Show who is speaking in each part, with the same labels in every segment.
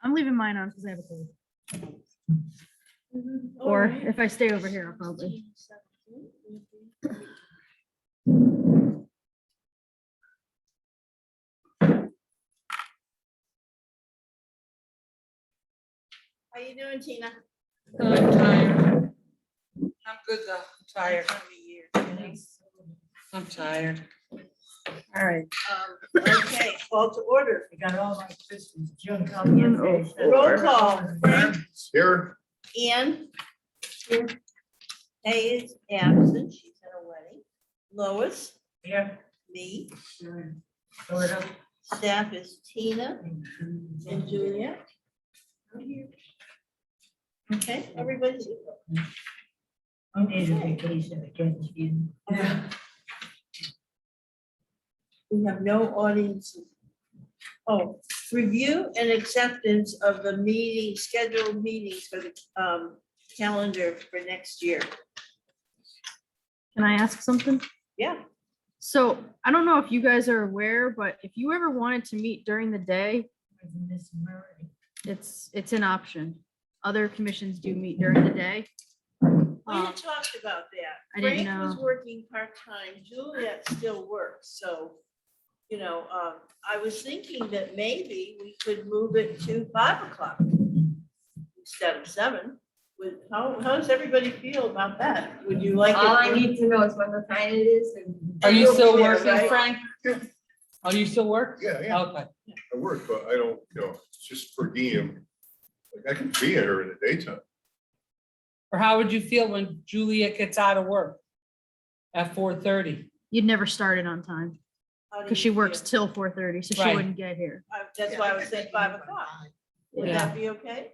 Speaker 1: I'm leaving mine on because I have a cold. Or if I stay over here, I'll probably.
Speaker 2: How you doing, Tina?
Speaker 3: I'm tired. I'm good though. I'm tired. I'm tired.
Speaker 1: All right.
Speaker 2: Okay, call to order.
Speaker 4: I got all my Christmas junk on the inside.
Speaker 2: Roll call. Frank,
Speaker 5: Here,
Speaker 2: Ann. Here. Hay is absent. She's at a wedding. Lois,
Speaker 4: Yeah.
Speaker 2: me.
Speaker 4: Sure. Sort of.
Speaker 2: Staff is Tina and Julia. Okay, everybody's here.
Speaker 4: I need a vacation again, June.
Speaker 2: Yeah. We have no audience. Oh, review and acceptance of the meeting, scheduled meetings for the calendar for next year.
Speaker 1: Can I ask something?
Speaker 2: Yeah,
Speaker 1: So I don't know if you guys are aware, but if you ever wanted to meet during the day,
Speaker 4: Miss Murray.
Speaker 1: it's an option. Other commissions do meet during the day.
Speaker 2: we had talked about that.
Speaker 1: I didn't
Speaker 2: Frank was
Speaker 1: know.
Speaker 2: working part-time, Juliet still works, so, you know, I was thinking that maybe we could move it to 5 o'clock instead of 7. How does everybody feel about that? Would you like it?
Speaker 6: All I need to know is when the time it is and.
Speaker 3: Are you
Speaker 2: You'll
Speaker 3: still
Speaker 2: be there,
Speaker 3: working,
Speaker 2: right?
Speaker 3: Frank? Oh, you still work?
Speaker 5: yeah, yeah,
Speaker 3: Okay.
Speaker 5: I work, but I don't, it's just per diem. Like I can be here in the daytime.
Speaker 3: Or how would you feel when Juliet gets out of work at 4:30?
Speaker 1: You'd never start it on time
Speaker 2: How do
Speaker 1: because
Speaker 2: you
Speaker 1: she works
Speaker 2: feel?
Speaker 1: till 4:30, so she
Speaker 3: Right.
Speaker 1: wouldn't get here.
Speaker 2: That's why I was saying 5 o'clock. Would
Speaker 3: Yeah.
Speaker 2: that be okay?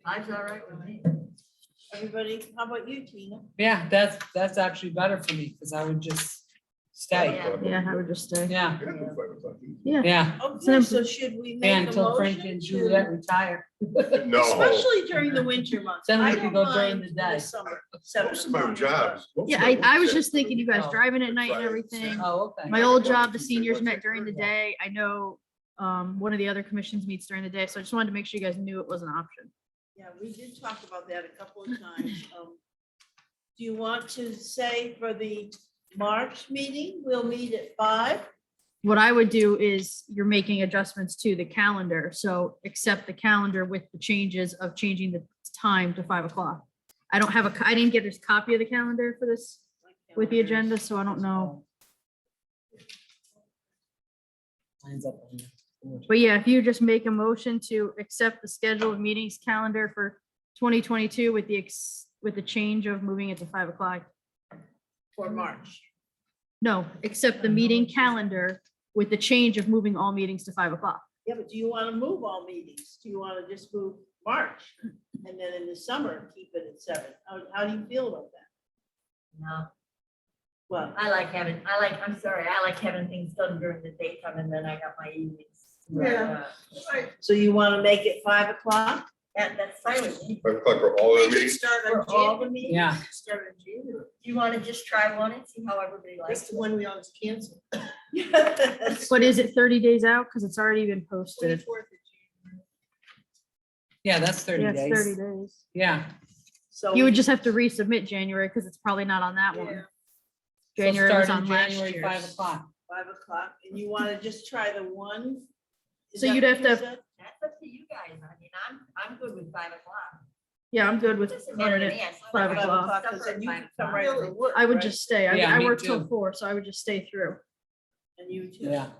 Speaker 4: That's all right with me.
Speaker 2: Everybody, how about you, Tina?
Speaker 3: Yeah, that's actually better for me because I would just stay.
Speaker 1: Yeah, I would just stay.
Speaker 3: Yeah,
Speaker 5: Yeah, I can do 5 o'clock.
Speaker 3: yeah.
Speaker 2: Okay, so should we
Speaker 3: Yeah,
Speaker 2: make a
Speaker 3: until Frank
Speaker 2: motion
Speaker 3: and
Speaker 2: to,
Speaker 3: Juliet retire.
Speaker 5: No,
Speaker 2: especially during the winter months?
Speaker 3: Then we
Speaker 2: I
Speaker 3: could
Speaker 2: don't
Speaker 3: go during
Speaker 2: mind
Speaker 3: the
Speaker 2: in
Speaker 3: day.
Speaker 2: summer, 7
Speaker 5: most of my
Speaker 2: o'clock,
Speaker 5: jobs. most of
Speaker 1: Yeah,
Speaker 5: my
Speaker 1: I was
Speaker 5: work
Speaker 1: just thinking you guys
Speaker 3: Oh.
Speaker 1: driving at night and
Speaker 5: Friday,
Speaker 1: everything.
Speaker 3: Oh, okay.
Speaker 1: My old job, the seniors met during the day. I know one of the other commissions meets during the day, so I just wanted to make sure you guys knew it was an option.
Speaker 2: Yeah, we did talk about that a couple of times. Do you want to say for the March meeting, we'll meet at 5?
Speaker 1: What I would do is you're making adjustments to the calendar, so accept the calendar with the changes of changing the time to 5 o'clock. I don't have I didn't get this copy of the calendar for this with the agenda, so I don't know.
Speaker 3: Lines up on the board.
Speaker 1: But yeah, if you just make a motion to accept the scheduled meetings calendar for 2022 with the change of moving it to 5 o'clock.
Speaker 2: For March.
Speaker 1: No, accept the meeting calendar with the change of moving all meetings to 5 o'clock.
Speaker 2: Yeah, but do you want to move all meetings? Do you want to just move March? And then in the summer, keep it at 7? How do you feel about that?
Speaker 6: No,
Speaker 2: Well,
Speaker 6: I like having things done during the daytime and then I got my evenings.
Speaker 2: Yeah. so you want to make it 5 o'clock?
Speaker 6: That's fine with me.
Speaker 5: 5 o'clock for all the meetings.
Speaker 6: For all the meetings.
Speaker 3: Yeah.
Speaker 2: Start in January.
Speaker 6: Do you want to just try one and see how everybody likes
Speaker 2: That's
Speaker 6: it?
Speaker 2: the one we always cancel.
Speaker 1: But is it 30 days out? Because it's already been posted.
Speaker 3: Yeah, that's 30
Speaker 1: Yeah, it's 30
Speaker 3: days.
Speaker 1: days.
Speaker 3: Yeah.
Speaker 2: So
Speaker 1: You would just have to resubmit January because it's probably not on that
Speaker 2: Yeah.
Speaker 1: one.
Speaker 3: So
Speaker 1: January was
Speaker 3: start in
Speaker 1: on last
Speaker 3: January, 5
Speaker 1: year's.
Speaker 3: o'clock.
Speaker 2: 5 o'clock, and you want to just try the one? Is
Speaker 1: So
Speaker 2: that
Speaker 1: you'd
Speaker 2: what
Speaker 1: have
Speaker 2: you
Speaker 1: to have-
Speaker 2: said?
Speaker 6: That's up to you guys. I mean, I'm good with 5 o'clock.
Speaker 1: Yeah, I'm good with
Speaker 6: Doesn't matter
Speaker 1: running
Speaker 6: to
Speaker 1: it.
Speaker 6: me. I still
Speaker 1: 5
Speaker 6: have
Speaker 2: 5
Speaker 1: o'clock.
Speaker 2: o'clock,
Speaker 6: supper
Speaker 2: because then
Speaker 6: at
Speaker 2: you
Speaker 6: 5
Speaker 2: can come
Speaker 6: o'clock.
Speaker 2: right to work.
Speaker 1: I would
Speaker 2: right?
Speaker 1: just stay.
Speaker 3: Yeah,
Speaker 1: I
Speaker 3: me
Speaker 1: work till
Speaker 3: too.
Speaker 1: 4, so I would just stay through.
Speaker 2: And you too?
Speaker 3: Yeah,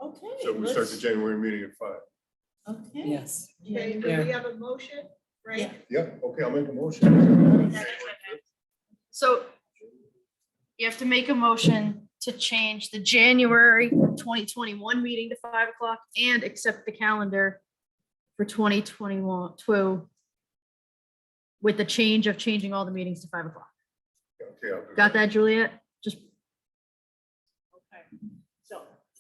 Speaker 2: Okay.
Speaker 5: So we start the January meeting at 5.
Speaker 2: Okay.
Speaker 3: yes.
Speaker 2: Okay,
Speaker 3: do we
Speaker 2: have a motion?
Speaker 5: Yeah, okay, I'll make a motion.
Speaker 1: So you have to make a motion to change the January 2021 meeting to 5 o'clock and accept the calendar for 2021 with the change of changing all the meetings to 5 o'clock.
Speaker 5: Okay, I'll do
Speaker 1: Got that, Juliet? Just,
Speaker 2: Okay.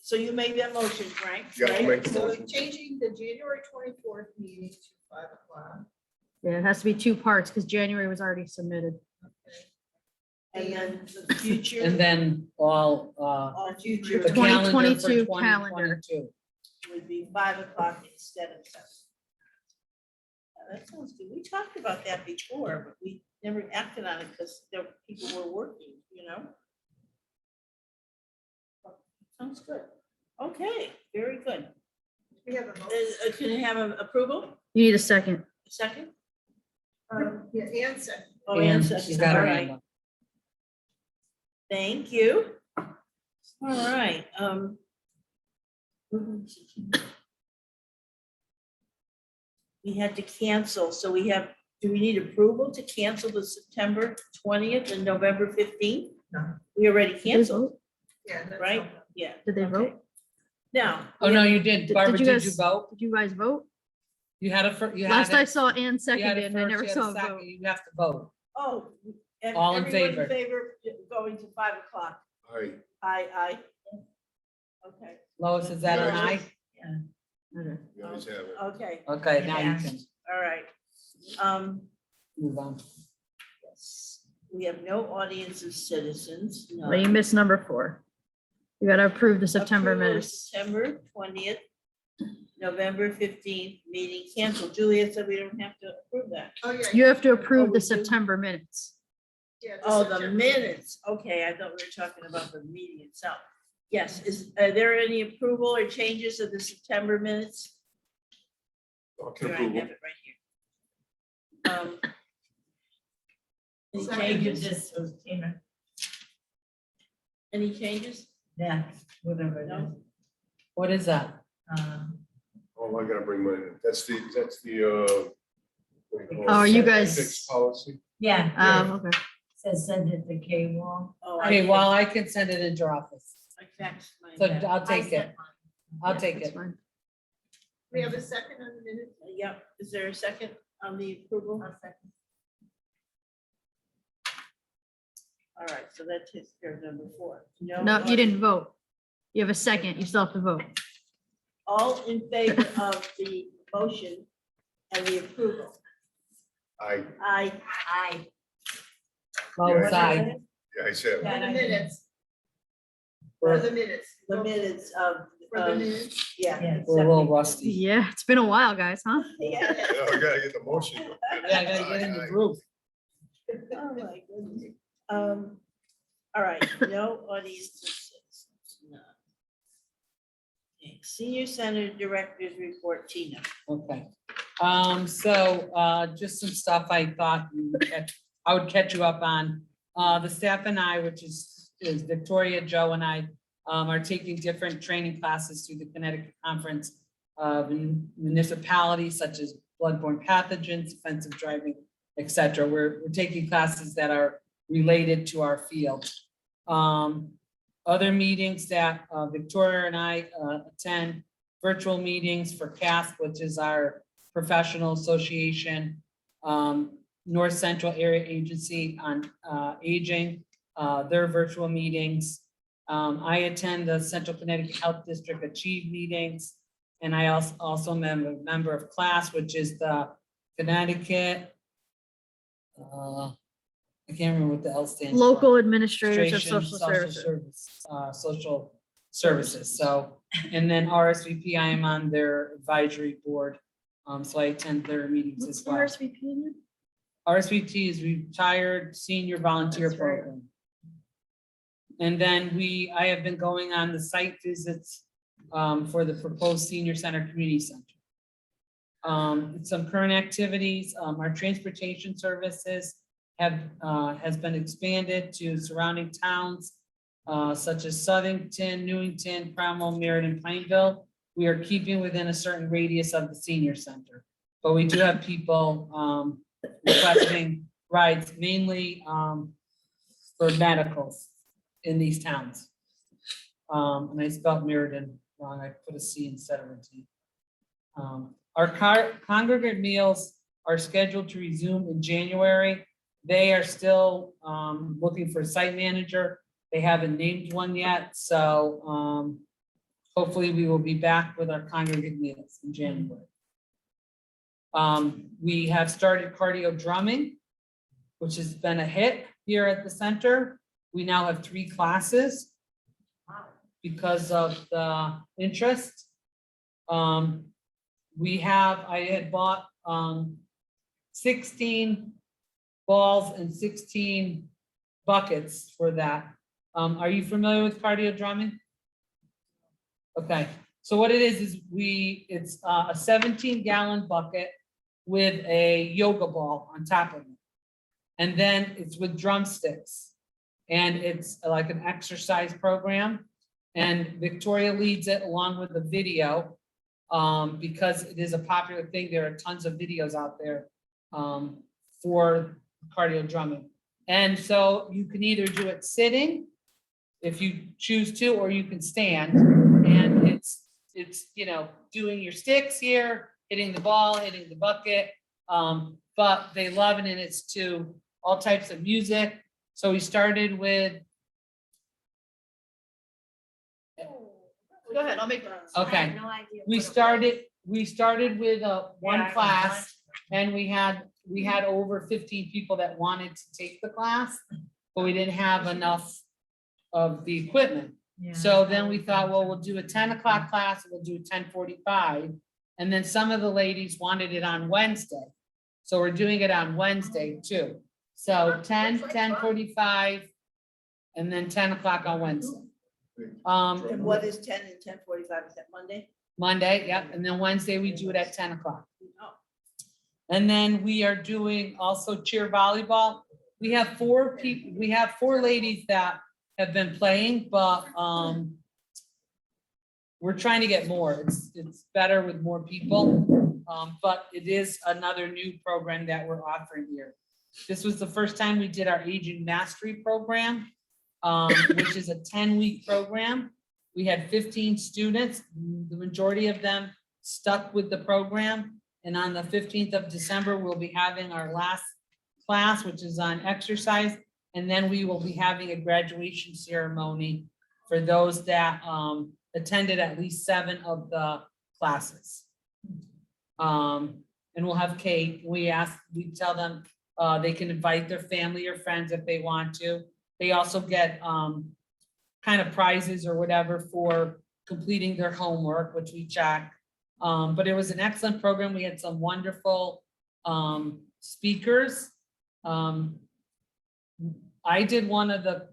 Speaker 2: So you made that motion, Frank?
Speaker 5: Yeah, I'll
Speaker 2: right?
Speaker 5: make the
Speaker 2: So
Speaker 5: motion.
Speaker 2: changing the January 24th meeting to 5 o'clock.
Speaker 1: yeah, it has to be 2 parts because January was already submitted.
Speaker 2: And then the future.
Speaker 3: And then all,
Speaker 2: All future
Speaker 3: the calendar for
Speaker 1: 2022 calendar.
Speaker 3: 2022.
Speaker 2: would be 5 o'clock instead of 7. That sounds good. We talked about that before, but we never acted on it because there people were working, you know? Sounds good. Okay, very good.
Speaker 7: We have a vote.
Speaker 2: Can I have an approval?
Speaker 1: You need a second.
Speaker 2: Second?
Speaker 7: Yeah, Ann said.
Speaker 2: Oh,
Speaker 3: And
Speaker 2: and
Speaker 3: she's
Speaker 2: second.
Speaker 3: got
Speaker 2: All
Speaker 3: her
Speaker 2: right.
Speaker 3: hand up.
Speaker 2: Thank you. All right, we had to cancel, so do we need approval to cancel the September 20th and November 15th?
Speaker 7: No.
Speaker 2: We already
Speaker 1: Did they
Speaker 2: canceled,
Speaker 1: vote?
Speaker 7: Yeah. that's
Speaker 2: right?
Speaker 7: all.
Speaker 2: Yeah.
Speaker 1: Did they
Speaker 2: okay.
Speaker 1: vote?
Speaker 2: Now.
Speaker 3: Oh, no, you did.
Speaker 1: Did
Speaker 3: Barbara,
Speaker 1: you
Speaker 3: did you
Speaker 1: guys-
Speaker 3: vote?
Speaker 1: Did you guys vote?
Speaker 3: You had you had
Speaker 1: Last I
Speaker 3: it.
Speaker 1: saw Ann
Speaker 3: You had
Speaker 1: seconded
Speaker 3: it
Speaker 1: and I
Speaker 3: first,
Speaker 1: never
Speaker 3: you had a
Speaker 1: saw a
Speaker 3: second,
Speaker 1: vote.
Speaker 3: you have to vote.
Speaker 2: Oh.
Speaker 3: All in
Speaker 2: everyone
Speaker 3: favor.
Speaker 2: Favor going to 5 o'clock. Aye. Okay,
Speaker 3: Lois, is that an aye?
Speaker 1: Okay.
Speaker 5: You guys have it.
Speaker 2: okay,
Speaker 3: Okay, now you
Speaker 6: Yeah.
Speaker 3: can
Speaker 2: all right.
Speaker 3: move on.
Speaker 2: Yes, we have no audience of citizens.
Speaker 1: Well, you
Speaker 2: none.
Speaker 1: missed number 4. You gotta approve the September
Speaker 2: Approval of
Speaker 1: minutes.
Speaker 2: September 20th, November 15th, meeting canceled. Juliet said we don't have to approve that.
Speaker 7: Oh, yeah.
Speaker 1: You have to
Speaker 2: Oh,
Speaker 1: approve
Speaker 2: we
Speaker 1: the
Speaker 2: do?
Speaker 1: September minutes.
Speaker 7: Yeah,
Speaker 2: Oh, the
Speaker 7: September.
Speaker 2: minutes. Okay, I thought we were talking about the meeting itself. Yes, are there any approval or changes of the September minutes?
Speaker 5: I'll
Speaker 2: Here, I
Speaker 5: approval.
Speaker 2: have it right here. Any
Speaker 7: Second.
Speaker 2: changes?
Speaker 6: This was Tina.
Speaker 2: Any changes?
Speaker 6: Yeah, whatever it is.
Speaker 2: No?
Speaker 3: What is that?
Speaker 5: Oh, I gotta bring mine. That's the, what do you call it?
Speaker 1: Oh, are you guys-
Speaker 5: Ethics Policy.
Speaker 6: Yeah,
Speaker 1: Okay.
Speaker 6: says send it to K Wall.
Speaker 2: Oh, I
Speaker 3: Okay,
Speaker 2: did.
Speaker 3: well, I can send it into your office.
Speaker 2: I faxed mine
Speaker 3: So
Speaker 2: back.
Speaker 3: I'll take it. I'll
Speaker 1: Yeah,
Speaker 3: take
Speaker 1: that's
Speaker 3: it.
Speaker 1: fine.
Speaker 7: We have a second on the minute.
Speaker 2: Yep, is there a second on the approval? All right, so that takes care of number 4.
Speaker 1: No, you didn't vote. You have a second. You still have to vote.
Speaker 2: All in favor of the motion and the approval?
Speaker 5: I,
Speaker 2: Aye.
Speaker 3: Lois, aye.
Speaker 5: yeah, I said,
Speaker 7: For
Speaker 2: Yeah.
Speaker 7: the minutes. For the minutes.
Speaker 2: The minutes of.
Speaker 7: For the minutes.
Speaker 2: Yeah.
Speaker 6: Yeah.
Speaker 3: We're a little rusty.
Speaker 1: Yeah, it's been a while, guys, huh?
Speaker 2: Yeah.
Speaker 5: yeah, I gotta get the motion.
Speaker 3: Yeah, I gotta get in the groove.
Speaker 2: Oh, my goodness. All right, no audience of citizens, none. Okay, Senior Center Directors Report, Tina.
Speaker 3: Okay, so, just some stuff I thought I would catch you up on. The staff and I, which is Victoria, Joe, and I, are taking different training classes through the Connecticut Conference of Municipalities such as bloodborne pathogens, offensive driving, et cetera. We're taking classes that are related to our field. Other meetings that Victoria and I attend, virtual meetings for CASP, which is our professional association, North Central Area Agency on Aging, their virtual meetings. I attend the Central Connecticut Health District Achieve meetings, and I also am a member of CLASS, which is the Connecticut, I can't remember what the L stands for.
Speaker 1: Local administrators of
Speaker 3: Administration,
Speaker 1: social services.
Speaker 3: Social services, so, and then RSVP, I am on their advisory board, so I attend their meetings
Speaker 1: What's
Speaker 3: as
Speaker 1: the
Speaker 3: well.
Speaker 1: RSVP again?
Speaker 3: RSVP is Retired Senior Volunteer
Speaker 1: That's right.
Speaker 3: Program. And then I have been going on the site visits for the proposed senior center, community center. Some current activities, our transportation services has been expanded to surrounding towns such as Southington, Newington, Cromwell, Meriden, Pineville. We are keeping within a certain radius of the senior center, but we do have people requesting rides mainly for medicals in these towns. And I spelled Meriden wrong. I put a C instead of a T. Our congregate meals are scheduled to resume in January. They are still looking for a site manager. They haven't named one yet, so hopefully we will be back with our congregate meals in January. We have started cardio drumming, which has been a hit. here at the center. We now have 3 classes because of the interest. I had bought 16 balls and 16 buckets for that. Are you familiar with cardio drumming? Okay, so what it is it's a 17-gallon bucket with a yoga ball on top of it. And then it's with drumsticks. And it's like an exercise program. And Victoria leads it along with the video because it is a popular thing. There are tons of videos out there for cardio drumming. And so you can either do it sitting if you choose to, or you can stand. And it's doing your sticks here, hitting the ball, hitting the bucket. But they love it, and it's to all types of music. So we started with.
Speaker 1: Go ahead, I'll make.
Speaker 3: Okay.
Speaker 6: No idea.
Speaker 3: We started with one class, and we had over 15 people that wanted to take the class, but we didn't have enough of the equipment. So then we thought, well, we'll do a 10 o'clock class, and we'll do a 10:45. And then some of the ladies wanted it on Wednesday. So we're doing it on Wednesday too. So 10, 10:45, and then 10 o'clock on Wednesday.
Speaker 2: And what is 10 and 10:45? Is that Monday?
Speaker 3: Monday, yep, and then Wednesday we do it at 10 o'clock.
Speaker 2: Oh,
Speaker 3: And then we are doing also cheer volleyball. We have 4 people, we have 4 ladies that have been playing, but we're trying to get more. It's better with more people. But it is another new program that we're offering here. This was the first time we did our aging mastery program, which is a 10-week program. We had 15 students. The majority of them stuck with the program. And on the 15th of December, we'll be having our last class, which is on exercise. And then we will be having a graduation ceremony for those that attended at least 7 of the classes. And we'll have cake. We tell them they can invite their family or friends if they want to. They also get kind of prizes or whatever for completing their homework, which we check. But it was an excellent program. We had some wonderful speakers. I did one of the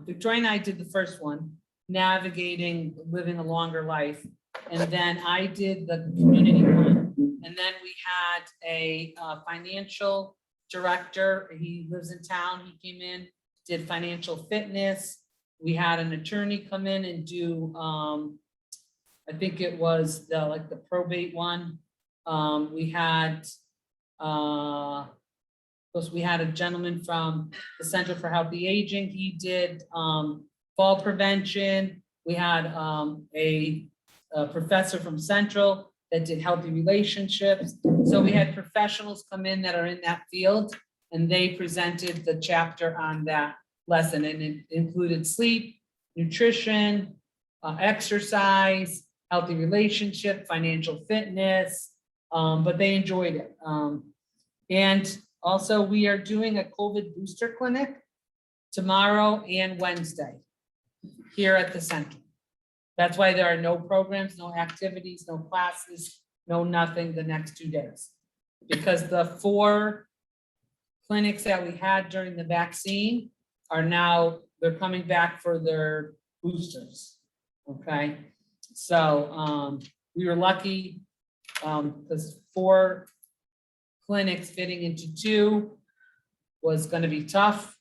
Speaker 3: Victoria and I did the first one, navigating living a longer life. And then I did the community one. And then we had a financial director. He lives in town. He came in, did financial fitness. We had an attorney come in and do, I think it was the probate one. We had a gentleman from the Center for Healthy Aging. He did fall prevention. We had a professor from Central that did healthy relationships. So we had professionals come in that are in that field, and they presented the chapter on that lesson, and it included sleep, nutrition, exercise, healthy relationship, financial fitness, but they enjoyed it. And also we are doing a COVID booster clinic tomorrow and Wednesday here at the center. That's why there are no programs, no activities, no classes, no nothing the next 2 days. Because the 4 clinics that we had during the vaccine are now, they're coming back for their boosters, okay? So we were lucky because 4 clinics fitting into 2 was gonna be tough,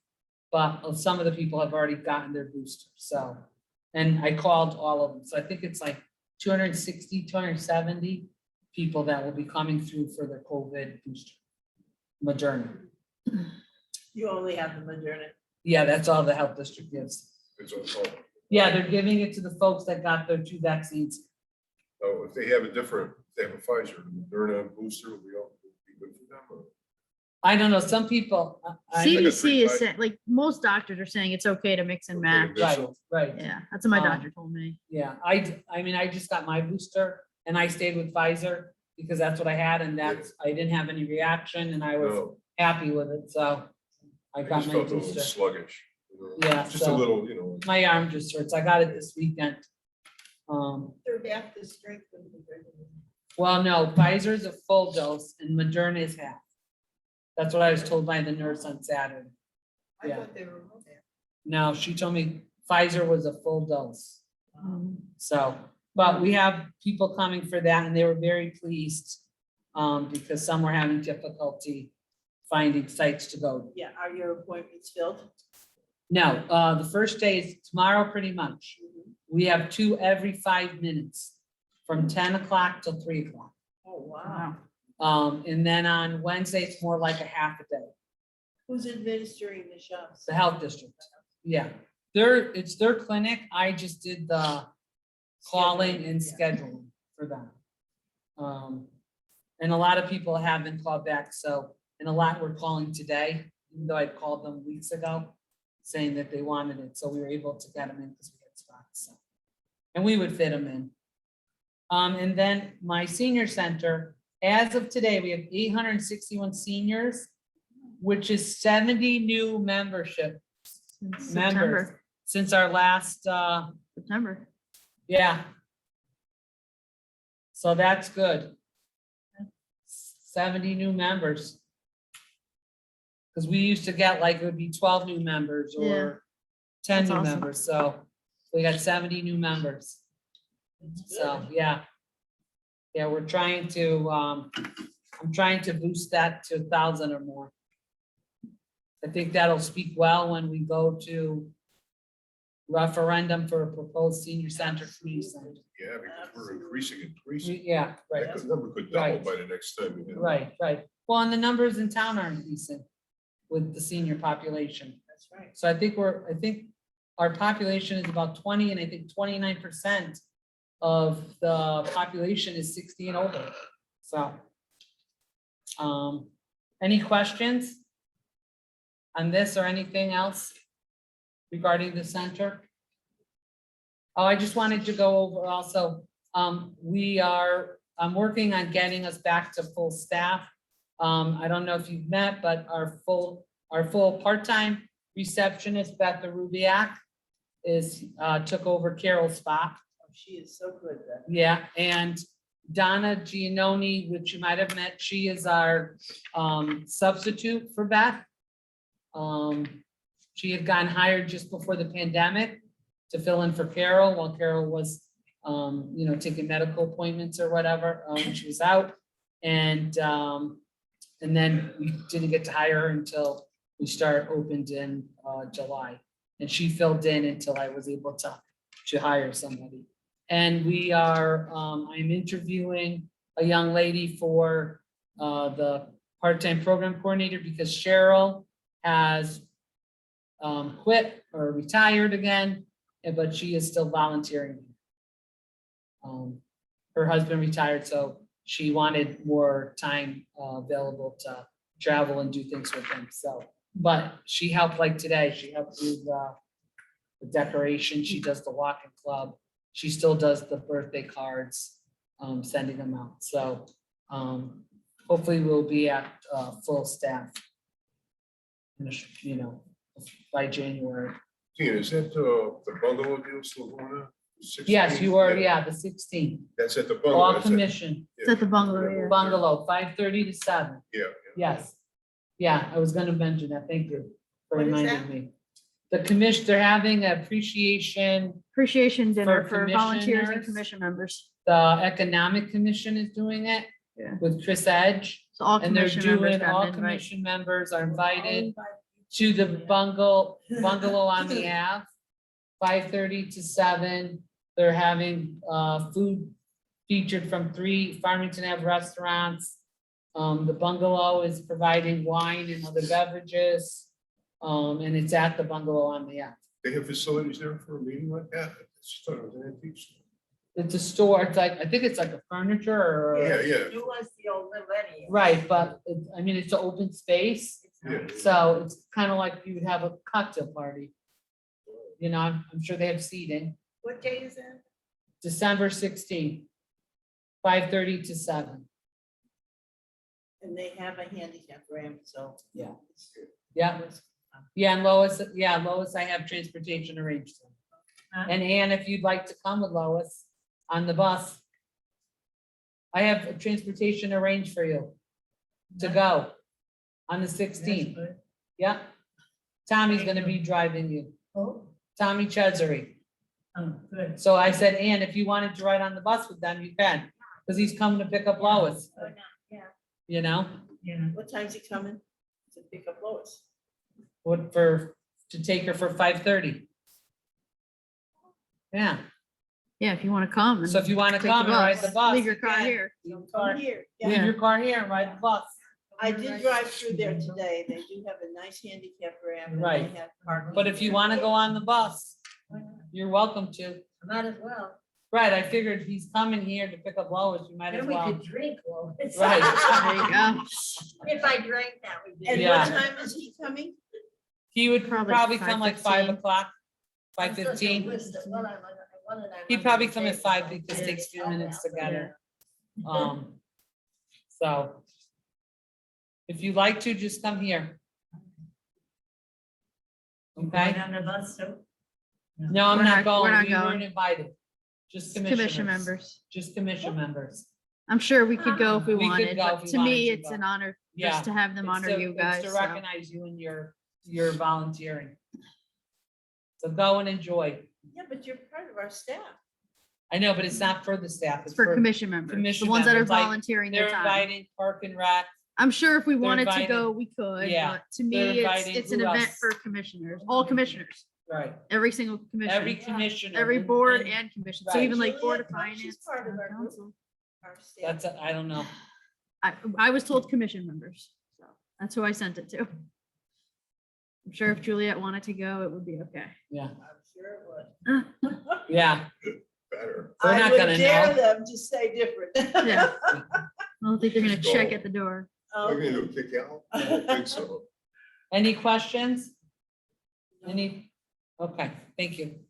Speaker 3: but some of the people have already gotten their booster, so. And I called all of them, so I think it's like 260, 270 people that will be coming through for their COVID booster, Moderna.
Speaker 2: you only have the Moderna.
Speaker 3: Yeah, that's all the health district gives.
Speaker 5: It's all.
Speaker 3: Yeah, they're giving it to the folks that got their 2 vaccines.
Speaker 5: Oh, if they have a Pfizer, Moderna booster, will be good for them. Or-
Speaker 3: I don't know, some people.
Speaker 1: CDC is saying, like, most doctors are saying it's okay to mix and
Speaker 5: Okay to
Speaker 1: match.
Speaker 5: mix.
Speaker 3: Right, right.
Speaker 1: Yeah, that's what my
Speaker 3: Um,
Speaker 1: doctor told me.
Speaker 3: Yeah, I mean, I just got my booster and I stayed with Pfizer because that's what I had, and I didn't have any reaction, and I was
Speaker 5: No,
Speaker 3: happy with it, so. I
Speaker 5: I
Speaker 3: got
Speaker 5: just
Speaker 3: my
Speaker 5: felt a little
Speaker 3: booster.
Speaker 5: sluggish.
Speaker 3: Yeah,
Speaker 5: Just a
Speaker 3: so-
Speaker 5: little, you know.
Speaker 3: My arm just hurts. I got it this weekend.
Speaker 7: They're half the strength of the regular.
Speaker 3: Well, no, Pfizer's a full dose and Moderna is half. That's what I was told by the nurse on Saturday.
Speaker 7: I
Speaker 3: Yeah.
Speaker 7: thought they were all half.
Speaker 3: No, she told me Pfizer was a full dose.
Speaker 1: Mm.
Speaker 3: So, but we have people coming for that and they were very pleased. Because some were having difficulty finding sites to go to.
Speaker 2: Yeah, are your appointments filled?
Speaker 3: No, the first day is tomorrow, pretty much. We have 2 every 5 minutes from 10 o'clock till 3 o'clock.
Speaker 2: Oh, wow.
Speaker 3: And then on Wednesday, it's more like a half a day.
Speaker 2: Who's administering the shots?
Speaker 3: The health district. Yeah, it's their clinic. I just did the calling and scheduling for them. And a lot of people haven't called back, so, and a lot were calling today, even though I called them weeks ago, saying that they wanted it, so we were able to get them in because we had spots, so. And we would fit them in. And then my senior center, as of today, we have 861 seniors, which is 70 new membership
Speaker 1: Since
Speaker 3: members
Speaker 1: September,
Speaker 3: since our last,
Speaker 1: September.
Speaker 3: yeah. So that's good. 70 new members. Because we used to get like, it would be 12 new members
Speaker 1: Yeah.
Speaker 3: or 10
Speaker 1: That's
Speaker 3: new
Speaker 1: awesome.
Speaker 3: members, so we got 70 new members. So, yeah. Yeah, we're trying to, I'm trying to boost that to 1,000 or more. I think that'll speak well when we go to referendum for a proposed senior center, community center.
Speaker 5: Yeah, because we're increasing.
Speaker 3: Yeah, right.
Speaker 5: That number could double
Speaker 3: Right.
Speaker 5: by the next time. we do it.
Speaker 3: Right, right. Well, and the numbers in town aren't decent with the senior population.
Speaker 2: That's right.
Speaker 3: So I think our population is about 20, and I think 29% of the population is 60 and older. So. Any questions on this or anything else regarding the center? Oh, I just wanted to go over also, I'm working on getting us back to full staff. I don't know if you've met, but our full part-time receptionist, Beth Rubiak, took over Carol's spot.
Speaker 2: Oh, she is so good then.
Speaker 3: Yeah, and Donna Giannoni, which you might have met, she is our substitute for Beth. She had gotten hired just before the pandemic to fill in for Carol while Carol was, taking medical appointments or whatever, when she was out. And then we didn't get to hire her until we opened in July. And she filled in until I was able to hire somebody. And we are, I'm interviewing a young lady for the part-time program coordinator because Cheryl has quit or retired again, but she is still volunteering. Her husband retired, so she wanted more time available to travel and do things with him, so. But she helped, like today, she helped do the decoration, she does the walking club. She still does the birthday cards, sending them out. So hopefully we'll be at full staff, by January.
Speaker 5: Tina, is that the bungalow deal still going on?
Speaker 3: Yes, you are, yeah, the 16th,
Speaker 5: That's at the bungalow.
Speaker 3: all
Speaker 5: that's at-
Speaker 3: commission,
Speaker 1: It's at the bungalow, yeah.
Speaker 3: bungalow, 5:30 to 7.
Speaker 5: Yeah.
Speaker 3: Yes. Yeah, I was gonna mention that. Thank you for
Speaker 7: What is
Speaker 3: reminding
Speaker 7: that?
Speaker 3: me. The commission, they're having appreciation.
Speaker 1: Appreciation dinner
Speaker 3: For
Speaker 1: for volunteers and
Speaker 3: commissioners.
Speaker 1: commission members.
Speaker 3: The Economic Commission is doing it.
Speaker 1: Yeah.
Speaker 3: With Chris Edge.
Speaker 1: So all
Speaker 3: And they're
Speaker 1: commission members
Speaker 3: doing,
Speaker 1: got
Speaker 3: all
Speaker 1: an invite.
Speaker 3: commission members are invited to the bungalow on the Ave. 5:30 to 7. They're having food featured from 3 Farmington Ave restaurants. The bungalow is providing wine and other beverages. And it's at the bungalow on the Ave.
Speaker 5: They have facilities there for a meeting like that? I just thought it was an antique store.
Speaker 3: It's a store, it's like, I think it's like a furniture or.
Speaker 5: Yeah, yeah.
Speaker 6: It was the old millennium.
Speaker 3: Right, but it's an open space,
Speaker 5: Yeah.
Speaker 3: so it's kind of like you would have a cocktail party. I'm sure they have seating,
Speaker 7: What day is that?
Speaker 3: December 16th, 5:30 to 7.
Speaker 2: And they have a handicap ramp, so.
Speaker 3: Yeah. Yeah, Yeah, and Lois, I have transportation arranged.
Speaker 4: Huh?
Speaker 3: And Ann, if you'd like to come with Lois on the bus. I have transportation arranged for you to go on the
Speaker 4: That's
Speaker 3: 16th.
Speaker 4: good.
Speaker 3: Yep. Tommy's gonna be driving you,
Speaker 4: Oh,
Speaker 3: Tommy Chesery.
Speaker 4: good.
Speaker 3: So I said, Ann, if you wanted to ride on the bus with them, you can, because he's coming to pick up Lois,
Speaker 6: Oh, no, yeah.
Speaker 3: you know,
Speaker 4: Yeah.
Speaker 2: What time's he coming to pick up Lois?
Speaker 3: to take her for 5:30. Yeah,
Speaker 1: Yeah, if you want to come.
Speaker 3: so if you want to
Speaker 1: take
Speaker 3: come and ride the bus.
Speaker 1: Leave your
Speaker 3: you
Speaker 1: car
Speaker 3: can.
Speaker 1: here.
Speaker 3: Leave your
Speaker 2: Come
Speaker 3: car-
Speaker 2: here.
Speaker 3: leave
Speaker 2: Yeah,
Speaker 3: your car here and ride the bus.
Speaker 2: I did drive through there today. They do have a nice handicap ramp. and they
Speaker 3: Right.
Speaker 2: have parking
Speaker 3: But if you
Speaker 2: there.
Speaker 3: want to go on the bus, you're welcome to.
Speaker 6: Might as well.
Speaker 3: Right, I figured he's coming here to pick up Lois, you might as
Speaker 6: Then we
Speaker 3: well.
Speaker 6: could drink, Lois.
Speaker 3: Right.
Speaker 1: There you go.
Speaker 6: If I drank that, would be.
Speaker 2: And
Speaker 3: Yeah.
Speaker 2: what time is he coming?
Speaker 3: He would
Speaker 1: Probably
Speaker 3: probably come like 5
Speaker 1: 5:15.
Speaker 3: o'clock,
Speaker 6: I'm such a
Speaker 3: 5:15.
Speaker 6: whiz that what I wanna- what did I
Speaker 3: He'd
Speaker 6: want
Speaker 3: probably
Speaker 6: to
Speaker 3: come at
Speaker 6: say?
Speaker 3: 5 because it
Speaker 1: Yeah.
Speaker 3: takes a few minutes to get
Speaker 1: Yeah.
Speaker 3: her. So. If you'd like to, just come here.
Speaker 4: Right
Speaker 3: Okay?
Speaker 4: on the bus, so.
Speaker 3: No, I'm
Speaker 1: We're
Speaker 3: not
Speaker 1: not
Speaker 3: going. We
Speaker 1: going.
Speaker 3: weren't invited. Just
Speaker 1: Commission
Speaker 3: commissioners.
Speaker 1: members.
Speaker 3: Just commission members.
Speaker 1: I'm sure we could go if we
Speaker 3: We could
Speaker 1: wanted,
Speaker 3: go
Speaker 1: but
Speaker 3: if we
Speaker 1: to me,
Speaker 3: wanted to,
Speaker 1: it's
Speaker 3: but-
Speaker 1: an honor
Speaker 3: Yeah.
Speaker 1: just to have them
Speaker 3: It's
Speaker 1: honor
Speaker 3: to-
Speaker 1: you
Speaker 3: it's
Speaker 1: guys.
Speaker 3: to
Speaker 1: so.
Speaker 3: recognize you and your volunteering. So go and enjoy.
Speaker 2: Yeah, but you're part of our staff.
Speaker 3: I know, but it's not for the staff.
Speaker 1: It's for commission members, the
Speaker 3: commission
Speaker 1: ones that are
Speaker 3: members, like,
Speaker 1: volunteering
Speaker 3: They're
Speaker 1: their time.
Speaker 3: inviting Park and Rec.
Speaker 1: I'm sure if we
Speaker 3: they're
Speaker 1: wanted to
Speaker 3: inviting-
Speaker 1: go, we could,
Speaker 3: Yeah,
Speaker 1: but to
Speaker 3: they're
Speaker 1: me,
Speaker 3: inviting
Speaker 1: it's an
Speaker 3: who
Speaker 1: event
Speaker 3: else?
Speaker 1: for commissioners, all commissioners,
Speaker 3: Right.
Speaker 1: every single
Speaker 3: Every
Speaker 1: commission,
Speaker 3: commissioner.
Speaker 1: every
Speaker 3: and-
Speaker 1: board
Speaker 3: and
Speaker 1: and commission. So
Speaker 3: Right.
Speaker 1: even like Board of
Speaker 2: Juliet, she's
Speaker 1: Finance.
Speaker 2: part of
Speaker 1: town
Speaker 2: our group.
Speaker 1: council.
Speaker 2: Our staff.
Speaker 3: That's, I don't know.
Speaker 1: I was told commission members, so that's who I sent it to. I'm sure if Juliet wanted to go, it would be okay.
Speaker 3: Yeah,
Speaker 2: I'm sure it would.
Speaker 3: yeah.
Speaker 5: Better.
Speaker 3: We're
Speaker 2: I
Speaker 3: not
Speaker 2: would
Speaker 3: gonna
Speaker 2: dare
Speaker 3: know.
Speaker 2: them to say different.
Speaker 1: Yeah. I don't think they're gonna
Speaker 5: Just
Speaker 1: check
Speaker 5: go.
Speaker 1: at the door.
Speaker 5: What are you
Speaker 2: Okay.
Speaker 5: gonna do, kick you out? I don't think so.
Speaker 3: Any questions? Any? Okay, thank you.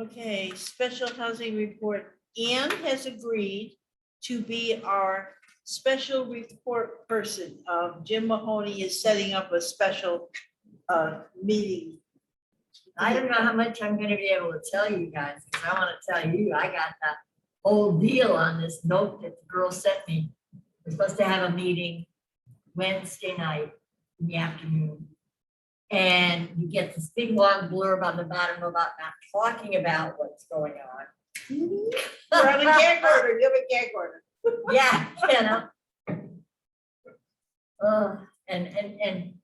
Speaker 2: Okay, special housing report. Ann has agreed to be our special report person. Jim Mahoney is setting up a special meeting.
Speaker 6: I don't know how much I'm gonna be able to tell you guys, because I wanna tell you, I got the whole deal on this note that the girl sent me. We're supposed to have a meeting Wednesday night in the afternoon. And you get this big long blurb on the bottom about not talking about what's going on.
Speaker 2: We're on a gag order, you have a gag order.
Speaker 6: Yeah, you know. And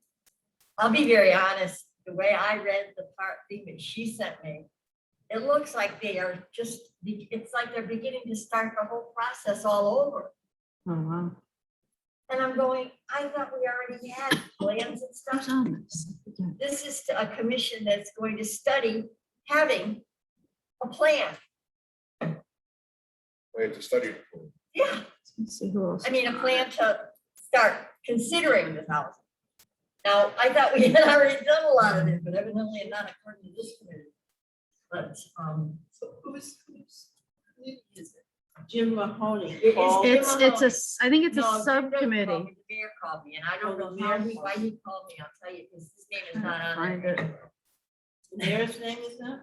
Speaker 6: I'll be very honest, the way I read the thing that she sent me, it looks like they are just, it's like they're beginning to start the whole process all over.
Speaker 1: Oh, wow.
Speaker 6: And I'm going, I thought we already had plans and
Speaker 1: Who's
Speaker 6: stuff.
Speaker 1: on this?
Speaker 6: This is a commission that's going to study having a plan.
Speaker 5: I had to study. it.
Speaker 6: Yeah,
Speaker 1: Let's see who else.
Speaker 6: I mean, a plan to start considering this housing. Now, I thought we had already done a lot of it, but evidently not according to this committee. But,
Speaker 2: So who's is it? Jim Mahoney.
Speaker 6: It is
Speaker 2: Paul?
Speaker 6: Jim
Speaker 1: I think it's a
Speaker 6: no, Jim doesn't call
Speaker 1: subcommittee.
Speaker 6: me, the mayor called me, and I don't
Speaker 2: Oh, the
Speaker 6: know how
Speaker 2: mayor
Speaker 6: he, why he called me, I'll tell you, because his name is not on
Speaker 1: Find
Speaker 6: there
Speaker 1: it.
Speaker 6: anywhere.
Speaker 2: The mayor's name is that?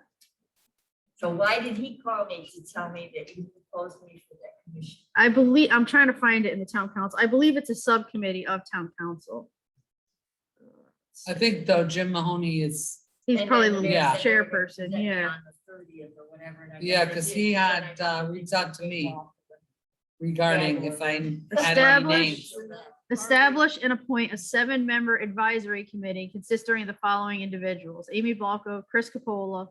Speaker 6: So why did he call me to tell me that he proposed me for that commission?
Speaker 1: I believe, I'm trying to find it in the town council. I believe it's a subcommittee of town council.
Speaker 3: I think though Jim Mahoney is,
Speaker 1: He's
Speaker 6: And
Speaker 1: probably
Speaker 6: then
Speaker 1: the
Speaker 6: mayor
Speaker 3: Yeah.
Speaker 6: said they were gonna
Speaker 1: chairperson,
Speaker 6: present me
Speaker 1: yeah.
Speaker 6: On the 30th or whatever. and I
Speaker 3: yeah,
Speaker 6: never
Speaker 3: because
Speaker 6: did,
Speaker 3: he
Speaker 6: and
Speaker 3: had
Speaker 6: I
Speaker 3: reached out to me
Speaker 6: called.
Speaker 3: regarding if I had any
Speaker 1: Establish-
Speaker 3: names.
Speaker 1: Establish and appoint a 7-member advisory committee consisting of the following individuals: Amy Balco, Chris Capola,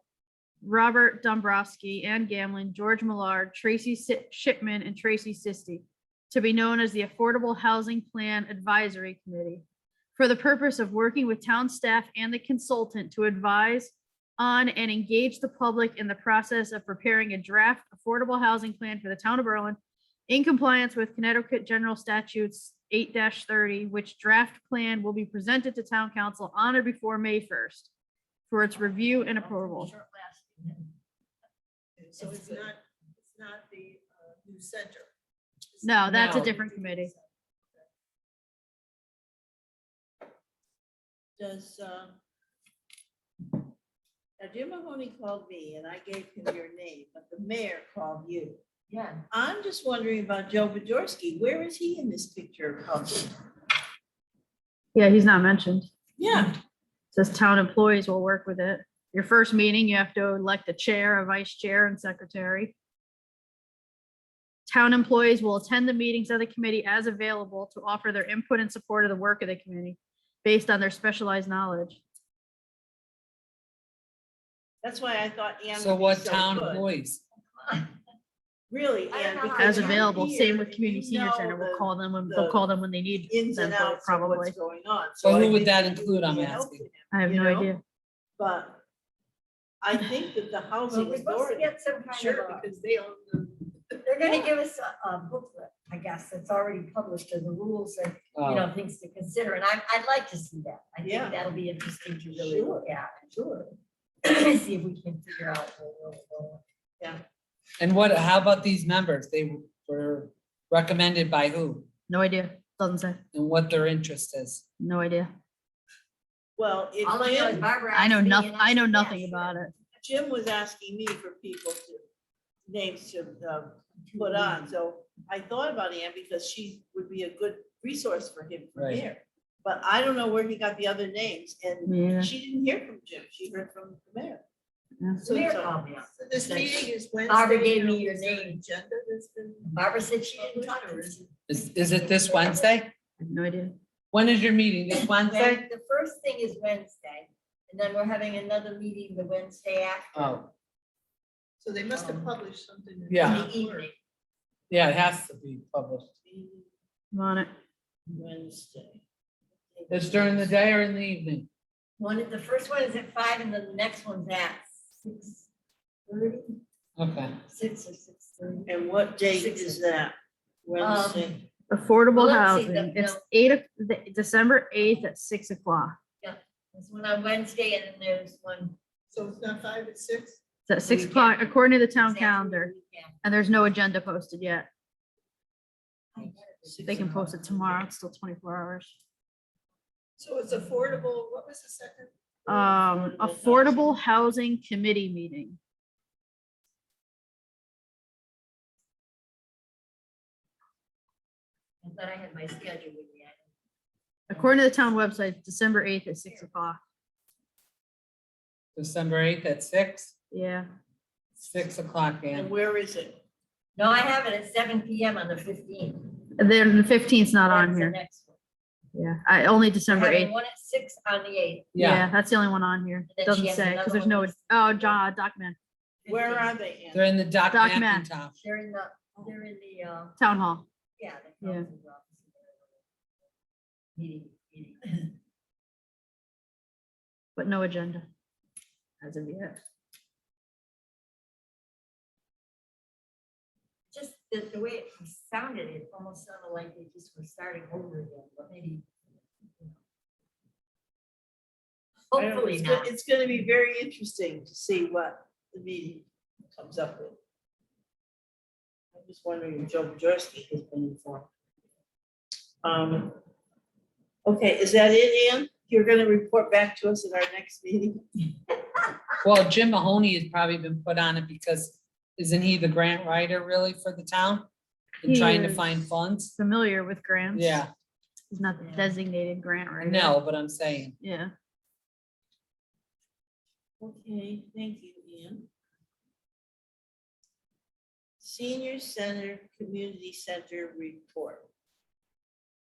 Speaker 1: Robert Dombrowski, Ann Gamlin, George Millard, Tracy Shipman, and Tracy Sisti, to be known as the Affordable Housing Plan Advisory Committee, for the purpose of working with town staff and the consultant to advise on and engage the public in the process of preparing a draft affordable housing plan for the town of Berlin in compliance with Connecticut General Statutes 8-30, which draft plan will be presented to town council on or before May 1st for its review and approval.
Speaker 6: Short lasting.
Speaker 2: So it's not the new center.
Speaker 1: No, that's a
Speaker 3: No.
Speaker 1: different committee.
Speaker 2: Does, now Jim Mahoney called me and I gave him your name, but the mayor called you.
Speaker 6: Yeah.
Speaker 2: I'm just wondering about Joe Bajorski. Where is he in this picture of Hubs?
Speaker 1: Yeah, he's not mentioned.
Speaker 2: Yeah,
Speaker 1: Says town employees will work with it. Your first meeting, you have to elect a chair, a vice chair, and secretary. Town employees will attend the meetings of the committee as available to offer their input and support of the work of the committee based on their specialized knowledge.
Speaker 2: that's why I thought Ann
Speaker 3: So
Speaker 2: would be
Speaker 3: what
Speaker 2: so
Speaker 3: town
Speaker 2: good.
Speaker 3: employees?
Speaker 2: Really,
Speaker 6: I don't
Speaker 2: Ann,
Speaker 6: know how
Speaker 2: because
Speaker 1: As
Speaker 6: Yeah.
Speaker 2: you're
Speaker 1: available,
Speaker 2: here
Speaker 1: same with
Speaker 2: and
Speaker 1: community
Speaker 2: you
Speaker 1: senior
Speaker 2: know
Speaker 1: center. We'll
Speaker 2: the
Speaker 1: call them when,
Speaker 2: the
Speaker 1: they'll call them when they need
Speaker 2: ins
Speaker 1: them,
Speaker 2: and outs of
Speaker 1: probably.
Speaker 2: what's going on.
Speaker 3: Well, who
Speaker 2: I
Speaker 3: would
Speaker 2: think
Speaker 3: that
Speaker 2: you
Speaker 3: include, I'm
Speaker 2: be a help to
Speaker 3: asking?
Speaker 2: him,
Speaker 1: I have
Speaker 2: you
Speaker 1: no
Speaker 2: know?
Speaker 1: idea.
Speaker 2: But I think that the
Speaker 6: Well,
Speaker 2: housing
Speaker 6: we're supposed to
Speaker 2: authority,
Speaker 6: get some kind
Speaker 7: Sure,
Speaker 6: of a,
Speaker 7: because they own the.
Speaker 6: they're gonna give us a booklet, I guess, that's already published of the rules and, you know, things to consider. And I'd like to see that. I
Speaker 2: Yeah.
Speaker 6: think that'll be interesting to really
Speaker 2: Sure.
Speaker 6: look at.
Speaker 2: sure,
Speaker 6: See if we can figure out.
Speaker 3: And what, how about these members? They were recommended by who
Speaker 1: No idea. Doesn't say.
Speaker 3: and what their interest is?
Speaker 1: No idea.
Speaker 2: well, if
Speaker 6: All I know is
Speaker 2: Jim,
Speaker 6: Barbara
Speaker 1: I know
Speaker 6: asked me
Speaker 1: nothing.
Speaker 6: and
Speaker 1: I know
Speaker 6: said, yeah,
Speaker 1: nothing
Speaker 6: sure.
Speaker 1: about it.
Speaker 2: Jim was asking me for people to, names to put on, so I thought about Ann because she would be a good resource for him from
Speaker 3: Right.
Speaker 2: here. But I don't know where he got the other names,
Speaker 1: Me either.
Speaker 2: and she didn't hear from Jim, she heard from the mayor.
Speaker 1: Yeah.
Speaker 6: The mayor called me up.
Speaker 7: So this
Speaker 6: Said
Speaker 7: meeting
Speaker 6: she-
Speaker 7: is Wednesday.
Speaker 6: Barbara gave
Speaker 7: now.
Speaker 6: me your
Speaker 7: Is there an
Speaker 6: name.
Speaker 7: Agenda that's been.
Speaker 6: Barbara said she didn't talk to her.
Speaker 3: Is it this Wednesday?
Speaker 1: I have no idea.
Speaker 3: When is your meeting? This Wednesday?
Speaker 6: The first thing is Wednesday, and then we're having another meeting the Wednesday after.
Speaker 3: Oh,
Speaker 7: So they must have published something. in
Speaker 3: Yeah.
Speaker 6: In the evening.
Speaker 3: yeah, it has to be published.
Speaker 1: I'm on it.
Speaker 2: Wednesday.
Speaker 3: It's during the day or in the evening?
Speaker 6: The first one is at 5 and then the next one's at 6:30,
Speaker 3: Okay.
Speaker 6: 6 or 6:30.
Speaker 2: And what date
Speaker 6: Six.
Speaker 2: is that? Wednesday,
Speaker 1: Affordable
Speaker 6: Well, let's see,
Speaker 1: housing.
Speaker 6: the-
Speaker 1: It's
Speaker 6: no.
Speaker 1: December 8th at 6 o'clock.
Speaker 6: There's one on Wednesday and then there's one.
Speaker 7: So it's not 5 at 6?
Speaker 1: It's at 6
Speaker 6: Weekend.
Speaker 1: o'clock according to the town
Speaker 6: it's after the
Speaker 1: calendar,
Speaker 6: weekend.
Speaker 1: and there's no agenda posted yet.
Speaker 6: I got it.
Speaker 1: They can post it tomorrow. It's still 24 hours.
Speaker 7: So it's affordable, what was the second?
Speaker 1: Affordable Housing Committee meeting.
Speaker 6: I thought I had my schedule with me.
Speaker 1: According to the town website, December 8th at 6 o'clock.
Speaker 3: December 8th at 6?
Speaker 1: Yeah.
Speaker 3: 6 o'clock,
Speaker 2: and
Speaker 3: Ann.
Speaker 2: where is it?
Speaker 6: No, I have it at 7 PM on the 15th.
Speaker 1: And then the 15th is not on
Speaker 6: That's the
Speaker 1: here.
Speaker 6: next one.
Speaker 1: Yeah, only
Speaker 6: We're
Speaker 1: December
Speaker 6: having
Speaker 1: 8th.
Speaker 6: one at 6 on the 8th.
Speaker 1: Yeah, that's the only one on here.
Speaker 6: then she
Speaker 1: Doesn't
Speaker 6: has
Speaker 1: say,
Speaker 6: another
Speaker 1: because there's
Speaker 6: one
Speaker 1: no,
Speaker 6: that's-
Speaker 1: document,
Speaker 2: Where
Speaker 6: 15th.
Speaker 2: are they, Ann?
Speaker 3: They're in the Doc
Speaker 1: Doc Mac.
Speaker 3: McIntosh.
Speaker 6: They're in the,
Speaker 1: town hall.
Speaker 6: yeah. the
Speaker 1: Yeah.
Speaker 6: council's office. Meeting.
Speaker 1: But no agenda as of yet.
Speaker 6: Just the way it sounded, it almost sounded like they just were starting over again, but maybe. you know.
Speaker 2: I don't know,
Speaker 6: Hopefully
Speaker 2: it's
Speaker 6: not.
Speaker 2: It's gonna be very interesting to see what the meeting comes up with. I'm just wondering if Joe Bajorski has been informed. Okay, is that it, Ann? You're gonna report back to us at our next meeting?
Speaker 3: Well, Jim Mahoney has probably been put on it because isn't he the grant writer really for the town? And
Speaker 1: He
Speaker 3: trying to
Speaker 1: is.
Speaker 3: find funds?
Speaker 1: Familiar with grants.
Speaker 3: Yeah,
Speaker 1: He's not the
Speaker 6: Yeah.
Speaker 1: designated grant
Speaker 3: I
Speaker 1: writer.
Speaker 3: know, but I'm saying.
Speaker 1: Yeah.
Speaker 2: Okay, thank you, Ann. Senior Center, Community Center report.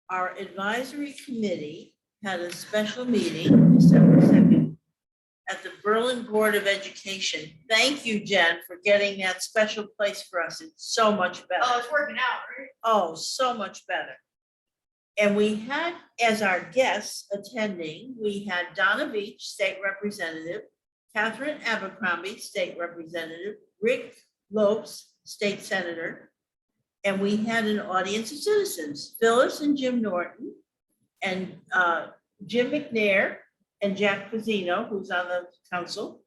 Speaker 2: Our advisory committee had a special meeting December 2nd at the Berlin Board of Education. Thank you, Jen, for getting that special place for us. It's so much better.
Speaker 6: it's working out, right?
Speaker 2: Oh, so much better. And we had, as our guests attending, we had Donna Beach, State Representative, Catherine Abercrombie, State Representative, Rick Lopes, State Senator, and we had an audience of citizens, Phyllis and Jim Norton, and Jim McNair, and Jack Pizzino, who's on the council.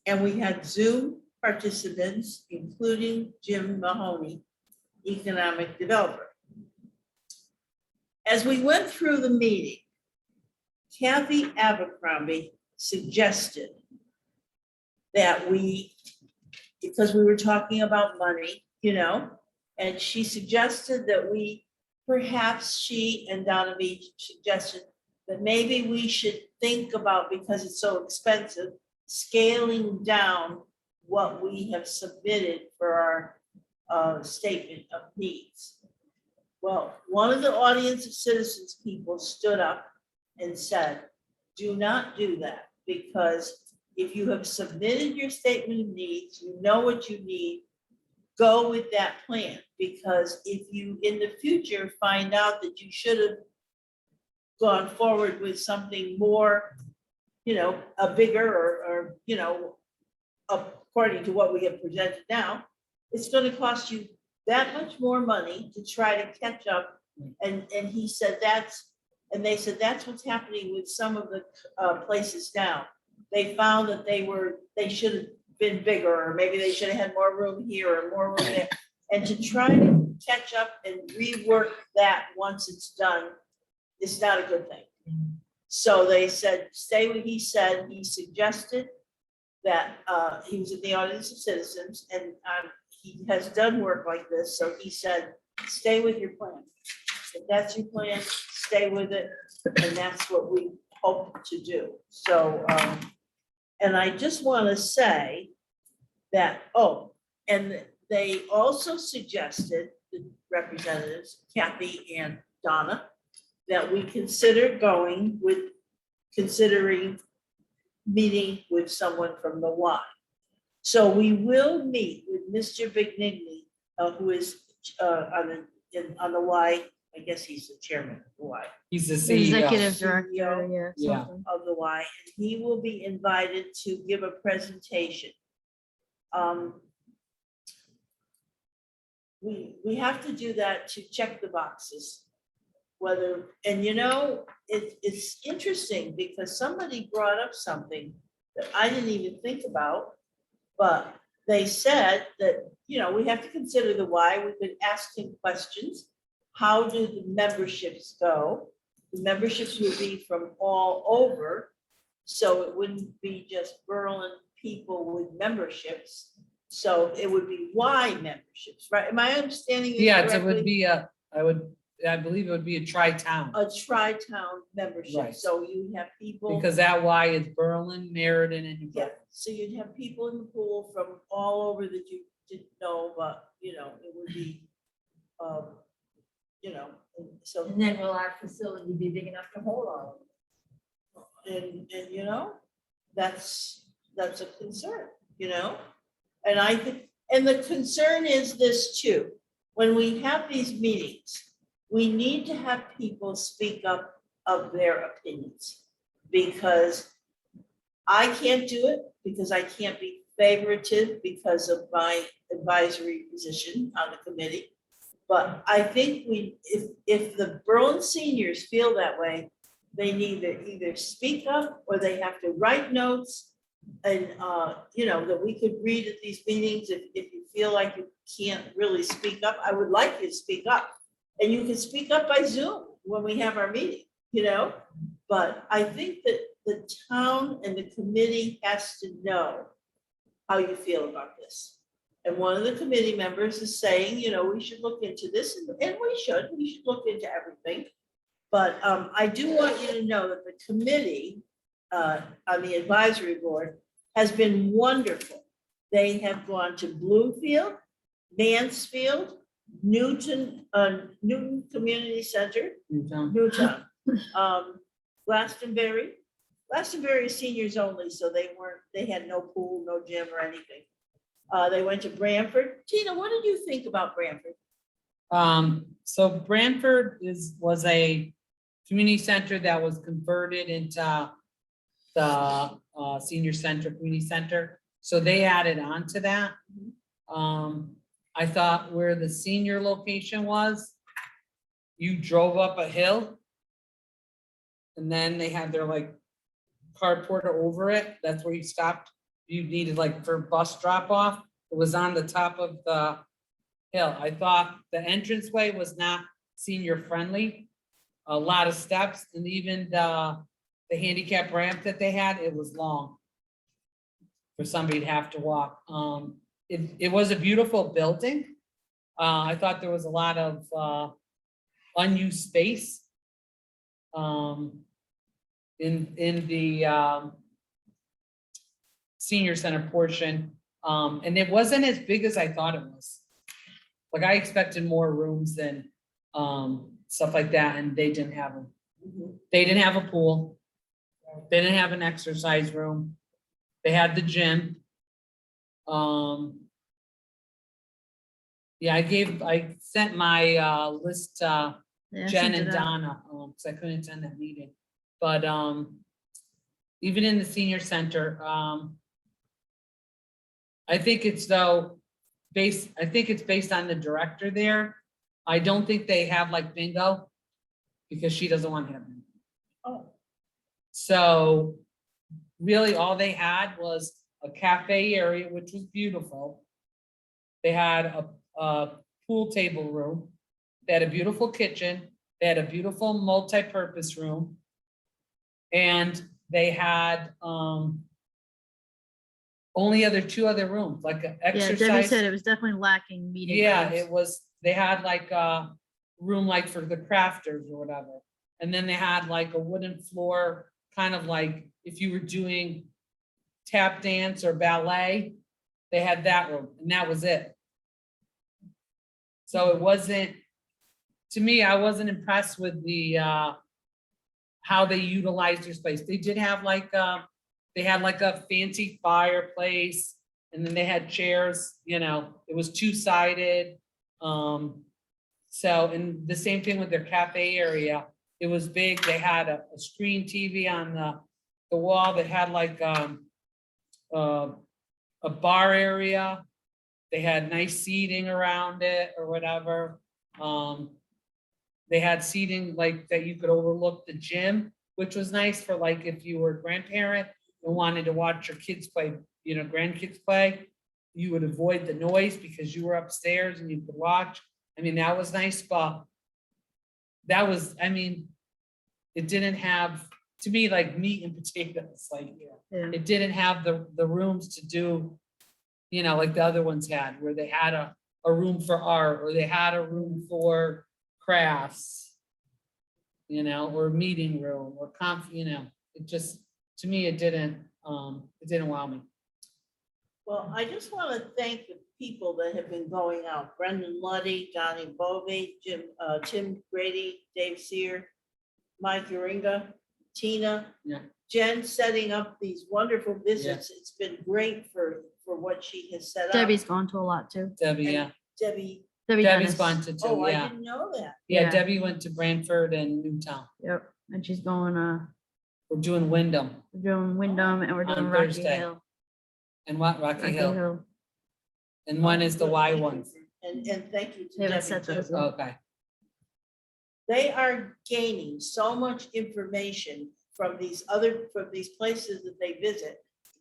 Speaker 2: And we had Zoom participants, including Jim Mahoney, economic developer. As we went through the meeting, Kathy Abercrombie suggested that we, because we were talking about money, you know, and she suggested that we, perhaps she and Donna Beach suggested that maybe we should think about, because it's so expensive, scaling down what we have submitted for our statement of needs. Well, one of the audience of citizens people stood up and said, do not do that, because if you have submitted your statement of needs, you know what you need, go with that plan. Because if you in the future find out that you should have gone forward with something more, you know, a bigger or, you know, according to what we have presented now, it's gonna cost you that much more money to try to catch up. And he said and they said that's what's happening with some of the places now. They found that they should have been bigger, or maybe they should have had more room here or more room there. And to try to catch up and rework that once it's done is not a good thing. So they said, stay what he said. He suggested that he was in the audience of citizens, and he has done work like this. So he said, stay with your plan. If that's your plan, stay with it. And that's what we hope to do. So, and I just want to say that, and they also suggested, the representatives, Kathy and Donna, that we considering meeting with someone from the Y. So we will meet with Mr. Bignigny, who is on the Y. I guess he's the chairman of the Y.
Speaker 3: He's the CEO.
Speaker 1: Executive
Speaker 2: CEO.
Speaker 1: director, yeah.
Speaker 3: Yeah.
Speaker 1: something.
Speaker 2: Of the Y, and he will be invited to give a presentation. We have to do that to check the boxes. Whether, and you know, it's interesting because somebody brought up something that I didn't even think about, but they said that, you know, we have to consider the why. We've been asking questions. How do the memberships go? The memberships would be from all over, so it wouldn't be just Berlin people with memberships. So it would be Y memberships, right? Am I understanding you
Speaker 3: Yeah, it
Speaker 2: correctly?
Speaker 3: would be I believe it would be a tri-town,
Speaker 2: A tri-town membership,
Speaker 3: Right.
Speaker 2: so you have people.
Speaker 3: because that Y is Berlin, Meriden, and New
Speaker 2: Yeah,
Speaker 3: Britain.
Speaker 2: so you'd have people in the pool from all over that you didn't know, but, you know, it would be, you know, and so,
Speaker 6: And then will our facility be big enough to hold all of them?
Speaker 2: and, you know, that's a concern, you know? And I think, and the concern is this too, when we have these meetings, we need to have people speak up of their opinions. Because I can't do it, because I can't be favorative because of my advisory position on the committee. But I think if the Berlin seniors feel that way, they need to either speak up or they have to write notes. And, you know, that we could read at these meetings. If you feel like you can't really speak up, I would like you to speak up. And you can speak up by Zoom when we have our meeting, you know? But I think that the town and the committee has to know how you feel about this. And one of the committee members is saying, you know, we should look into this, and we should look into everything. But I do want you to know that the committee on the advisory board has been wonderful. They have gone to Bloomfield, Mansfield, Newton Community Center, Newtown, Glastonbury. Glastonbury is seniors only, so they had no pool, no gym or anything. They went to Branford. Tina, what did you think about Branford?
Speaker 3: So Branford was a community center that was converted into the senior center, community center. So they added on to that. I thought where the senior location was, you drove up a hill. And then they had their like carport over it. That's where you stopped. You needed like for bus drop off. It was on the top of the hill. I thought the entranceway was not senior friendly. A lot of steps, and even the the handicap ramp that they had, it was long for somebody to have to walk. It was a beautiful building. I thought there was a lot of unused space in the senior center portion. And it wasn't as big as I thought it was. Like I expected more rooms than stuff like that, and they didn't have them. They didn't have a pool. They didn't have an exercise room. They had the gym. Yeah, I sent my list to
Speaker 1: Yeah,
Speaker 3: Jen
Speaker 1: sent it
Speaker 3: and
Speaker 1: out.
Speaker 3: Donna, because I couldn't attend that meeting. But even in the senior center, I think it's based on the director there. I don't think they have like bingo because she doesn't want to have bingo.
Speaker 2: Oh.
Speaker 3: So really all they had was a cafe area, which was beautiful. They had a pool table room. They had a beautiful kitchen. They had a beautiful multi-purpose room. And they had only two other rooms, like an
Speaker 1: Yeah, Debbie
Speaker 3: exercise.
Speaker 1: said it was definitely lacking meeting.
Speaker 3: Yeah,
Speaker 1: rooms.
Speaker 3: it was, they had like a room like for the crafters or whatever. And then they had like a wooden floor, kind of like if you were doing tap dance or ballet, they had that room and that was it. So it wasn't, to me, I wasn't impressed with the, how they utilized their space. They did have like, they had like a fancy fireplace and then they had chairs, it was two-sided. So, and the same thing with their cafe area. It was big. They had a screen TV on the wall that had like a bar area. They had nice seating around it or whatever. They had seating like that you could overlook the gym, which was nice for like if you were a grandparent and wanted to watch your kids play, grandkids play, you would avoid the noise because you were upstairs and you could watch. I mean, that was nice, but that was, it didn't have, to me, like meat and potatoes, like,
Speaker 1: Yeah.
Speaker 3: it didn't have the rooms to do, like the other ones had, where they had a room for art, or they had a room for crafts, or a meeting room, or it just, to me, it didn't wow me.
Speaker 2: Well, I just want to thank the people that have been going out. Brendan Luddy, Johnny Bovee, Tim Grady, Dave Sear, Mike Uringa, Tina.
Speaker 3: Yeah.
Speaker 2: Jen setting up these wonderful visits. It's been great for what she has set up.
Speaker 1: Debbie's gone to a lot too.
Speaker 3: Debbie,
Speaker 2: And
Speaker 3: yeah.
Speaker 2: Debbie,
Speaker 1: Debbie
Speaker 3: Debbie's
Speaker 1: Dennis.
Speaker 3: gone to
Speaker 2: oh,
Speaker 3: two,
Speaker 2: I
Speaker 3: yeah.
Speaker 2: didn't know that.
Speaker 3: Yeah,
Speaker 1: Yeah.
Speaker 3: Debbie went to Branford and Newtown.
Speaker 1: Yep, and she's going,
Speaker 3: We're doing Wyndham
Speaker 1: we're doing Wyndham and we're
Speaker 3: On
Speaker 1: doing Rocky
Speaker 3: Thursday.
Speaker 1: Hill.
Speaker 3: and what, Rocky Hill, and one is the
Speaker 2: Good,
Speaker 3: Y
Speaker 2: thank you
Speaker 3: ones.
Speaker 2: And thank you to
Speaker 1: They haven't
Speaker 2: Debbie
Speaker 1: set
Speaker 2: too.
Speaker 1: those up.
Speaker 3: Okay,
Speaker 2: They are gaining so much information from these places that they visit,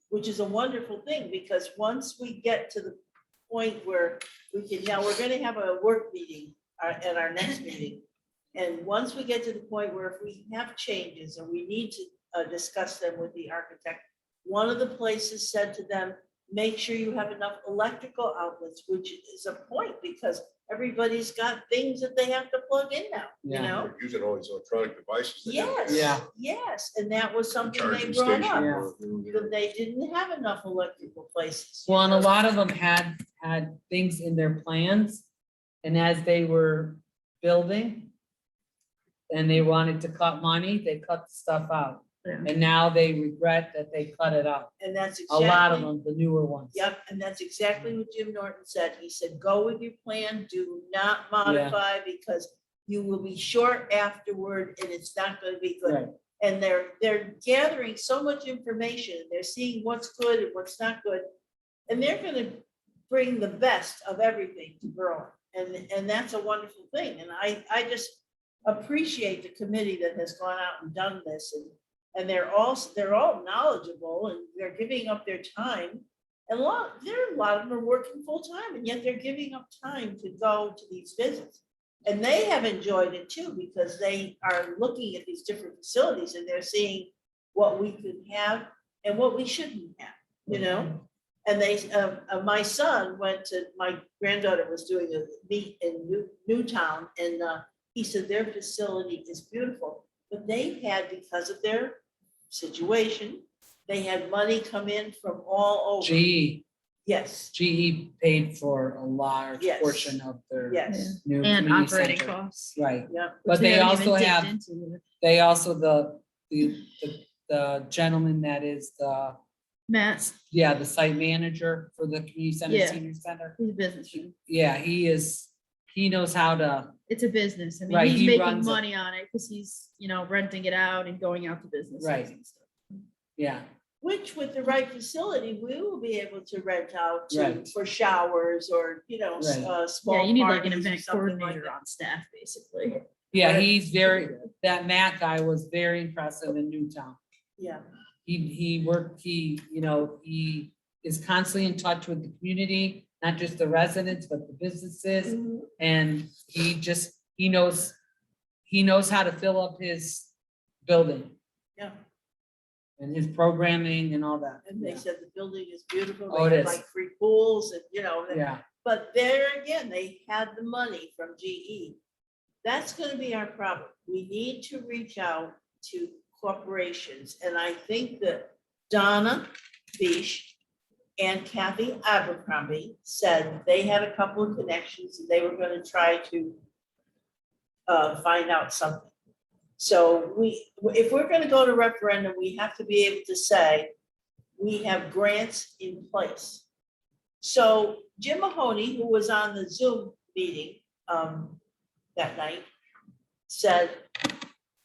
Speaker 2: which is a wonderful thing, because once we get to the point where we're gonna have a work meeting at our next meeting. And once we get to the point where if we have changes and we need to discuss them with the architect, one of the places said to them, make sure you have enough electrical outlets, which is a point because everybody's got things that they have to plug in now,
Speaker 3: Yeah.
Speaker 2: know?
Speaker 5: They're using all these electronic devices. that have
Speaker 2: Yes,
Speaker 3: Yeah.
Speaker 2: yes, and that was
Speaker 5: a
Speaker 2: something they
Speaker 5: charging
Speaker 2: brought
Speaker 5: station
Speaker 2: up,
Speaker 5: or,
Speaker 2: that they didn't have enough electrical places.
Speaker 3: well, and a lot of them had things in their plans, and as they were building and they wanted to cut money, they cut the stuff out.
Speaker 1: Yeah.
Speaker 3: And now they regret that they cut it out.
Speaker 2: And that's
Speaker 3: A
Speaker 2: exactly.
Speaker 3: lot of them, the newer ones.
Speaker 2: Yep, and that's exactly what Jim Norton said. He said, go with your plan, do not modify because you will be short afterward and it's not gonna be good.
Speaker 3: Right.
Speaker 2: And they're gathering so much information, they're seeing what's good and what's not good. And they're gonna bring the best of everything to Berlin. And that's a wonderful thing. And I just appreciate the committee that has gone out and done this, and they're all knowledgeable and they're giving up their time. And a lot of them are working full time, and yet they're giving up time to go to these visits. And they have enjoyed it too, because they are looking at these different facilities and they're seeing what we could have and what we shouldn't have, you know? And my son went to, my granddaughter was doing a meet in Newtown, and he said their facility is beautiful, but they had, because of their situation, they had money come in from all over.
Speaker 3: GE,
Speaker 2: Yes,
Speaker 3: GE paid for a large
Speaker 2: Yes.
Speaker 3: portion of their
Speaker 2: yes,
Speaker 3: new
Speaker 1: And
Speaker 3: community
Speaker 1: operating
Speaker 3: center.
Speaker 1: costs.
Speaker 3: Right,
Speaker 2: yeah,
Speaker 1: which
Speaker 3: but
Speaker 1: we
Speaker 3: they
Speaker 1: haven't even
Speaker 3: also
Speaker 1: dipped
Speaker 3: have,
Speaker 1: into yet.
Speaker 3: they also, the gentleman that is the,
Speaker 1: Matt,
Speaker 3: yeah, the site manager for the community center,
Speaker 1: Yeah.
Speaker 3: senior center.
Speaker 1: he's a businessman.
Speaker 3: Yeah, he knows how to,
Speaker 1: It's a business. I mean,
Speaker 3: Right,
Speaker 1: he's
Speaker 3: he
Speaker 1: making
Speaker 3: runs it.
Speaker 1: money on it because he's, renting it out and going out to businesses
Speaker 3: Right.
Speaker 1: and stuff.
Speaker 3: yeah,
Speaker 2: which with the right facility, we will be able to rent out to,
Speaker 3: Right.
Speaker 2: for showers or,
Speaker 3: Right.
Speaker 2: small
Speaker 1: Yeah, you need like an
Speaker 2: parties or
Speaker 1: event
Speaker 2: something like
Speaker 1: coordinator
Speaker 2: that.
Speaker 1: on staff, basically.
Speaker 3: yeah,
Speaker 2: Right.
Speaker 3: he's very, that Matt guy was very impressive in Newtown.
Speaker 2: Yeah,
Speaker 3: He worked, he is constantly in touch with the community, not just the residents, but the businesses. And he knows how to fill up his building
Speaker 2: yeah.
Speaker 3: and his programming and all that.
Speaker 2: And they said the building is beautiful.
Speaker 3: Oh, it
Speaker 2: They have
Speaker 3: is.
Speaker 2: like free pools and,
Speaker 3: Yeah,
Speaker 2: but there again, they had the money from GE. That's gonna be our problem. We need to reach out to corporations, and I think that Donna Bish and Kathy Abercrombie said they had a couple of connections and they were gonna try to find out something. So if we're gonna go to referendum, we have to be able to say, we have grants in place. So Jim Mahoney, who was on the Zoom meeting that night, said,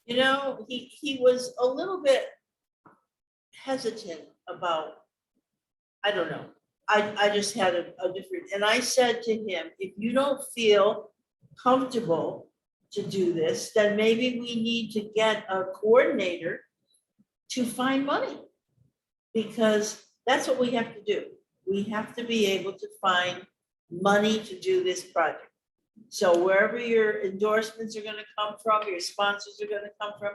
Speaker 2: he was a little bit hesitant about, I don't know. I just had a different, and I said to him, if you don't feel comfortable to do this, then maybe we need to get a coordinator to find money. Because that's what we have to do. We have to be able to find money to do this project. So wherever your endorsements are gonna come from, your sponsors are gonna come from,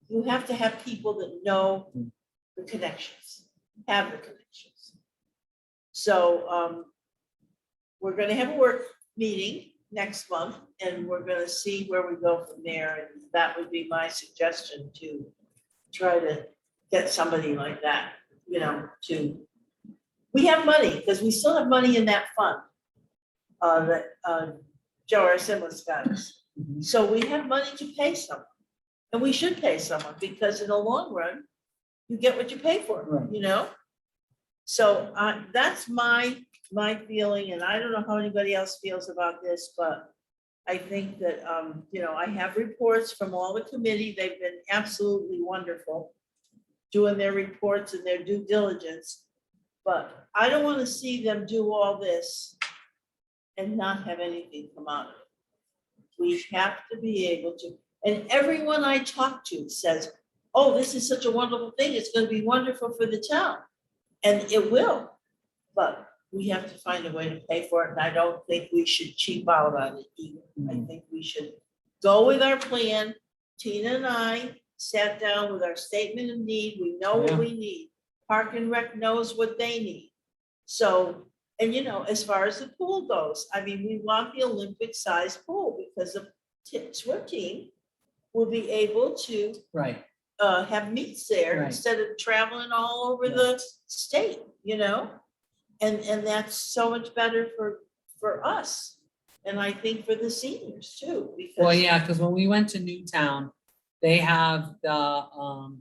Speaker 2: you have to have people that know the connections, have the connections. So we're gonna have a work meeting next month, and we're gonna see where we go from there, and that would be my suggestion, to try to get somebody like that, we have money, because we still have money in that fund that Joe Arsimus got us.
Speaker 3: Mhm.
Speaker 2: So we have money to pay someone, and we should pay someone, because in the long run, you get what you pay for,
Speaker 3: Right.
Speaker 2: So that's my feeling, and I don't know how anybody else feels about this, but I think that, I have reports from all the committee. They've been absolutely wonderful doing their reports and their due diligence. But I don't want to see them do all this and not have anything come out of it. We have to be able to, and everyone I talk to says, oh, this is such a wonderful thing. It's going to be wonderful for the town. And it will, but we have to find a way to pay for it. And I don't think we should cheap out on it either. I think we should go with our plan. Tina and I sat down with our statement of need. We know what
Speaker 3: Yeah.
Speaker 2: we need. Park and Rec knows what they need. So, and as far as the pool goes, I mean, we want the Olympic sized pool, because the swim team will be able to
Speaker 3: Right,
Speaker 2: have meets there
Speaker 3: Right.
Speaker 2: instead of traveling all over the state, and that's so much better for us. And I think for the seniors too, because.
Speaker 3: well, yeah, because when we went to Newtown, they have the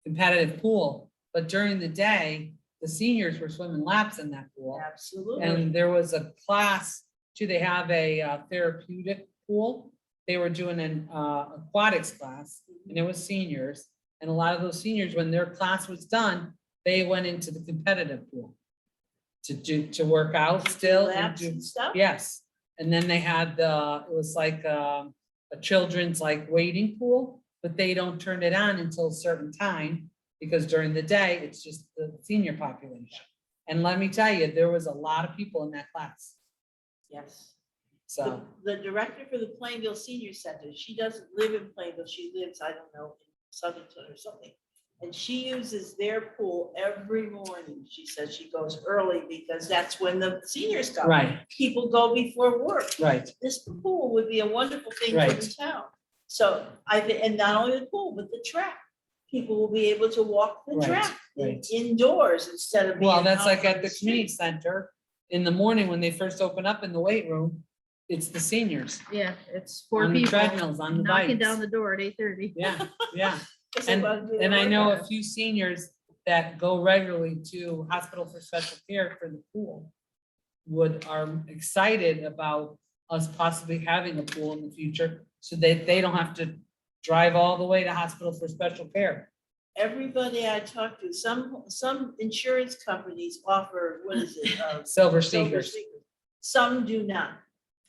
Speaker 3: competitive pool, but during the day, the seniors were swimming laps in that pool.
Speaker 2: Absolutely.
Speaker 3: And there was a class too, they have a therapeutic pool. They were doing an aquatics class, and it was seniors. And a lot of those seniors, when their class was done, they went into the competitive pool to work out still. and
Speaker 2: Laps
Speaker 3: do-
Speaker 2: and stuff.
Speaker 3: Yes, and then they had it was like a children's like wading pool, but they don't turn it on until a certain time, because during the day, it's just the senior population. And let me tell you, there was a lot of people in that class,
Speaker 2: Yes.
Speaker 3: so.
Speaker 2: The director for the Plainville Senior Center, she doesn't live in Plainville, she lives, I don't know, in Southington or something. And she uses their pool every morning. She says she goes early because that's when the seniors go.
Speaker 3: Right,
Speaker 2: People go before work.
Speaker 3: right,
Speaker 2: This pool would be a wonderful thing for the
Speaker 3: Right.
Speaker 2: town. So and not only the pool, but the track. People will be able to walk the
Speaker 3: Right,
Speaker 2: track
Speaker 3: right.
Speaker 2: indoors instead of being.
Speaker 3: well, that's
Speaker 2: out
Speaker 3: like
Speaker 2: on
Speaker 3: at the
Speaker 2: street.
Speaker 3: community center, in the morning when they first open up in the weight room, it's the seniors
Speaker 1: Yeah, it's four
Speaker 3: on the
Speaker 1: people
Speaker 3: treadmills, on the
Speaker 1: knocking
Speaker 3: bikes.
Speaker 1: down the door at 8:30.
Speaker 3: Yeah, yeah,
Speaker 2: 'Cause they
Speaker 3: and,
Speaker 2: wanna do their
Speaker 3: and I know a
Speaker 2: workout.
Speaker 3: few seniors that go regularly to hospital for special care for the pool are excited about us possibly having a pool in the future, so that they don't have to drive all the way to hospital for special care.
Speaker 2: Everybody I talk to, some insurance companies offer, what is it?
Speaker 3: Silver
Speaker 2: Silver
Speaker 3: Seekers.
Speaker 2: Seekers. Some do not,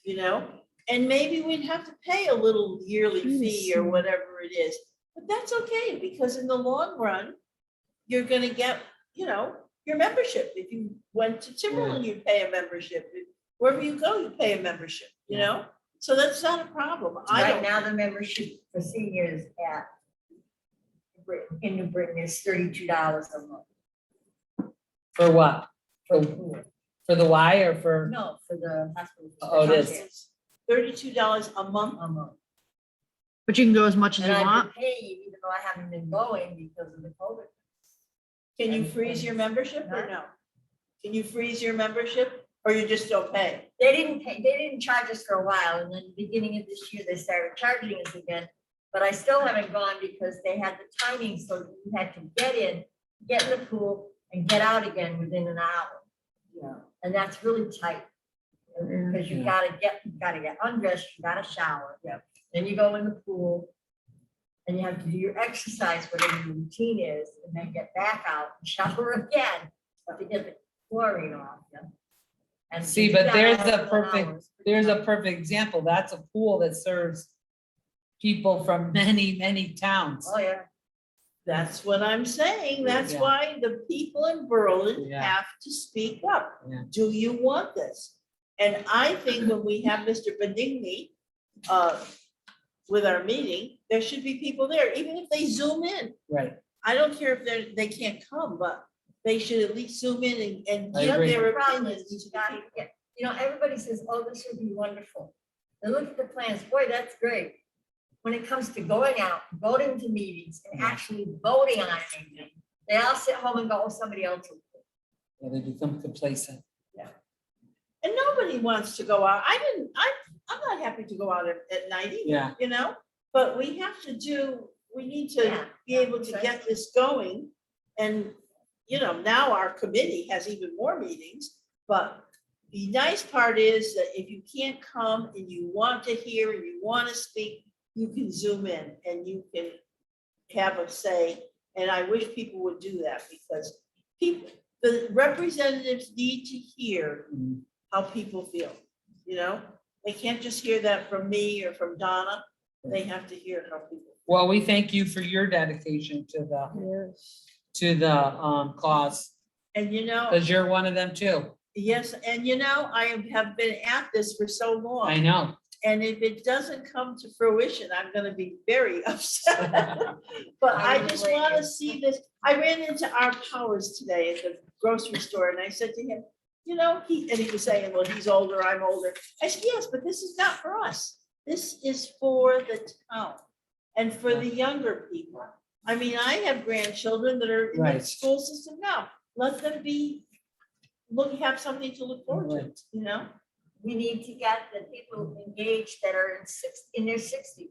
Speaker 2: you know, and maybe we'd have to pay a little yearly fee or whatever it is. But that's okay, because in the long run, you're gonna get, you know, your membership. If you went to Timberland, you'd pay a membership. Wherever you go, you pay a membership, you know? So that's not a problem. I
Speaker 6: Right
Speaker 2: don't,
Speaker 6: now, the membership for seniors in New Britain is $32 a month
Speaker 3: For what?
Speaker 6: for the pool.
Speaker 3: For the Y or for?
Speaker 6: No, for the hospital. for
Speaker 3: Oh, it
Speaker 6: special
Speaker 3: is.
Speaker 2: $32 a month.
Speaker 6: care, a month.
Speaker 1: But you can go as much as
Speaker 6: And
Speaker 1: you
Speaker 6: I've
Speaker 1: want.
Speaker 6: been paying, even though I haven't been going because of the COVID.
Speaker 2: Can you freeze your membership or no? Can you freeze your membership or you just don't pay?
Speaker 6: They didn't charge us for a while, and then the beginning of this year, they started charging us again. But I still haven't gone because they had the timing, so you had to get in the pool and get out again within an hour.
Speaker 2: Yeah.
Speaker 6: And that's really tight. Because you gotta get undressed, you gotta shower.
Speaker 2: Yeah.
Speaker 6: Then you go in the pool. And you have to do your exercise, whatever your routine is, and then get back out and shower again to get the chlorine off. Yeah. And
Speaker 3: See,
Speaker 6: you do
Speaker 3: but
Speaker 6: that
Speaker 3: there's
Speaker 6: all
Speaker 3: a
Speaker 6: in 1
Speaker 3: perfect-
Speaker 6: hour.
Speaker 3: There's a perfect example. That's a pool that serves people from many, many towns.
Speaker 6: Oh, yeah.
Speaker 2: That's what I'm saying. That's
Speaker 3: Yeah.
Speaker 2: why the people in Berlin
Speaker 3: Yeah.
Speaker 2: have to speak up.
Speaker 3: Yeah.
Speaker 2: Do you want this? And I think when we have Mr. Benigni with our meeting, there should be people there, even if they zoom in.
Speaker 3: Right,
Speaker 2: I don't care if they can't come, but they should at least zoom in and
Speaker 3: I
Speaker 2: give
Speaker 3: agree.
Speaker 2: their
Speaker 6: The problem
Speaker 2: opinions.
Speaker 6: is you gotta get, everybody says, oh, this would be wonderful. They look at the plans, boy, that's great. When it comes to going out, voting to meetings and actually voting on anything, they all sit home and go, oh, somebody else will do it.
Speaker 3: yeah, they become complacent.
Speaker 2: And nobody wants to go out. I'm not happy to go out at night either,
Speaker 3: Yeah.
Speaker 2: you know? But we need to
Speaker 6: Yeah,
Speaker 2: be able to get this going. And, now our committee has even more meetings, but the nice part is that if you can't come and you want to hear and you want to speak, you can zoom in and you can have a say. And I wish people would do that because the representatives need to hear
Speaker 3: Mhm.
Speaker 2: how people feel, They can't just hear that from me or from Donna. They have to hear how people.
Speaker 3: Well, we thank you for your dedication to the cause,
Speaker 2: And
Speaker 3: because you're one of them too.
Speaker 2: yes, and I have been at this for so long.
Speaker 3: I know.
Speaker 2: And if it doesn't come to fruition, I'm gonna be very upset. But I just wanna see this. I ran into our Powers today at the grocery store and I said to him, he was saying, well, he's older, I'm older. I said, yes, but this is not for us. This is for the town and for the younger people. I mean, I have grandchildren that are in the
Speaker 3: Right.
Speaker 2: school system now. Let them have something to look forward to,
Speaker 6: We need to get the people engaged that are in their 60s.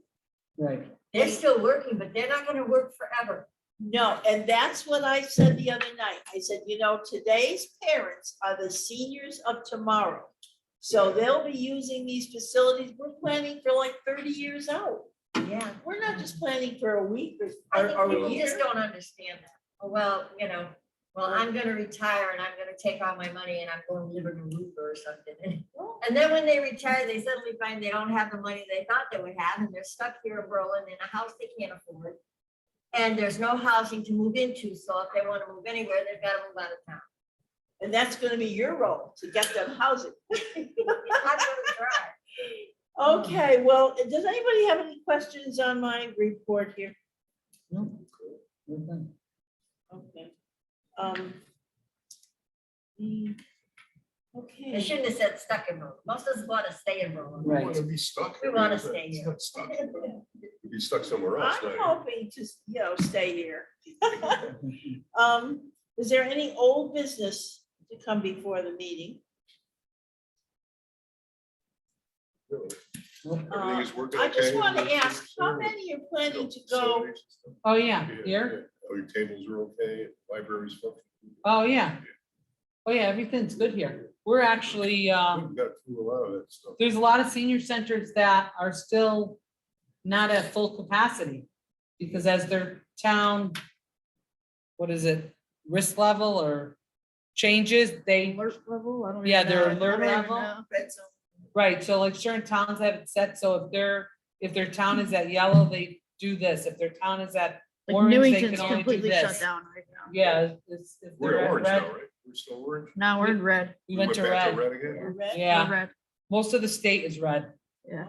Speaker 3: Right.
Speaker 6: They're still working, but they're not gonna work forever.
Speaker 2: No, and that's what I said the other night. I said, today's parents are the seniors of tomorrow. So they'll be using these facilities. We're planning for like 30 years out.
Speaker 6: Yeah.
Speaker 2: We're not just planning for a week
Speaker 6: I
Speaker 2: or
Speaker 6: think
Speaker 2: a
Speaker 6: people just
Speaker 2: year.
Speaker 6: don't understand that. Oh, well, I'm gonna retire and I'm gonna take all my money and I'm going to live in Aruba or something. And then when they retire, they suddenly find they don't have the money they thought they would have, and they're stuck here in Berlin in a house they can't afford. And there's no housing to move into, so if they want to move anywhere, they've got to move out of town.
Speaker 2: And that's gonna be your role to get them housing.
Speaker 6: I'm gonna try.
Speaker 2: Okay, well, does anybody have any questions on my report here?
Speaker 3: No. We're done.
Speaker 2: Okay.
Speaker 6: I
Speaker 2: Okay.
Speaker 6: shouldn't have said stuck in Berlin. Most of us want to stay in Berlin.
Speaker 5: We
Speaker 3: Right.
Speaker 5: want to be stuck.
Speaker 6: We
Speaker 5: I mean,
Speaker 6: wanna
Speaker 5: it's not-
Speaker 6: stay
Speaker 5: it's
Speaker 6: here.
Speaker 5: not stuck. We'd be stuck somewhere else.
Speaker 2: I'm
Speaker 5: not
Speaker 2: hoping to, stay here. Is there any old business to come before the meeting?
Speaker 5: here, really. Everything is working
Speaker 2: I just
Speaker 5: okay?
Speaker 2: want to
Speaker 5: Everything's
Speaker 2: ask, how
Speaker 5: service,
Speaker 2: many are
Speaker 5: you
Speaker 2: planning
Speaker 5: know,
Speaker 2: to go?
Speaker 5: facilities and stuff?
Speaker 3: Oh, yeah,
Speaker 5: Yeah,
Speaker 3: here?
Speaker 5: yeah. Oh, your tables are okay, libraries functioning.
Speaker 3: Oh, yeah. Oh, yeah, everything's good here. We're actually,
Speaker 5: We've got through a lot of that stuff.
Speaker 3: there's a lot of senior centers that are still not at full capacity. Because as their town, what is it, risk level or changes, they,
Speaker 1: Alert level? I don't
Speaker 3: Yeah,
Speaker 1: even
Speaker 3: their
Speaker 1: know.
Speaker 3: alert
Speaker 1: I don't even
Speaker 3: level.
Speaker 1: know.
Speaker 7: Red zone.
Speaker 3: right, so like certain towns have it set, so if their town is at yellow, they do this. If their town is at
Speaker 1: Like
Speaker 3: orange, they
Speaker 1: Newington's
Speaker 3: can only do
Speaker 1: completely shut
Speaker 3: this.
Speaker 1: down right now.
Speaker 3: Yeah, it's, if
Speaker 5: We're
Speaker 3: they're
Speaker 5: in
Speaker 3: at
Speaker 5: orange
Speaker 3: red,
Speaker 5: now, right? We're still orange.
Speaker 1: Now we're in red.
Speaker 3: we went to
Speaker 5: back
Speaker 3: red.
Speaker 5: again.
Speaker 2: We're red?
Speaker 1: We're
Speaker 3: Yeah,
Speaker 1: red.
Speaker 3: most of the state is red.
Speaker 1: Yeah.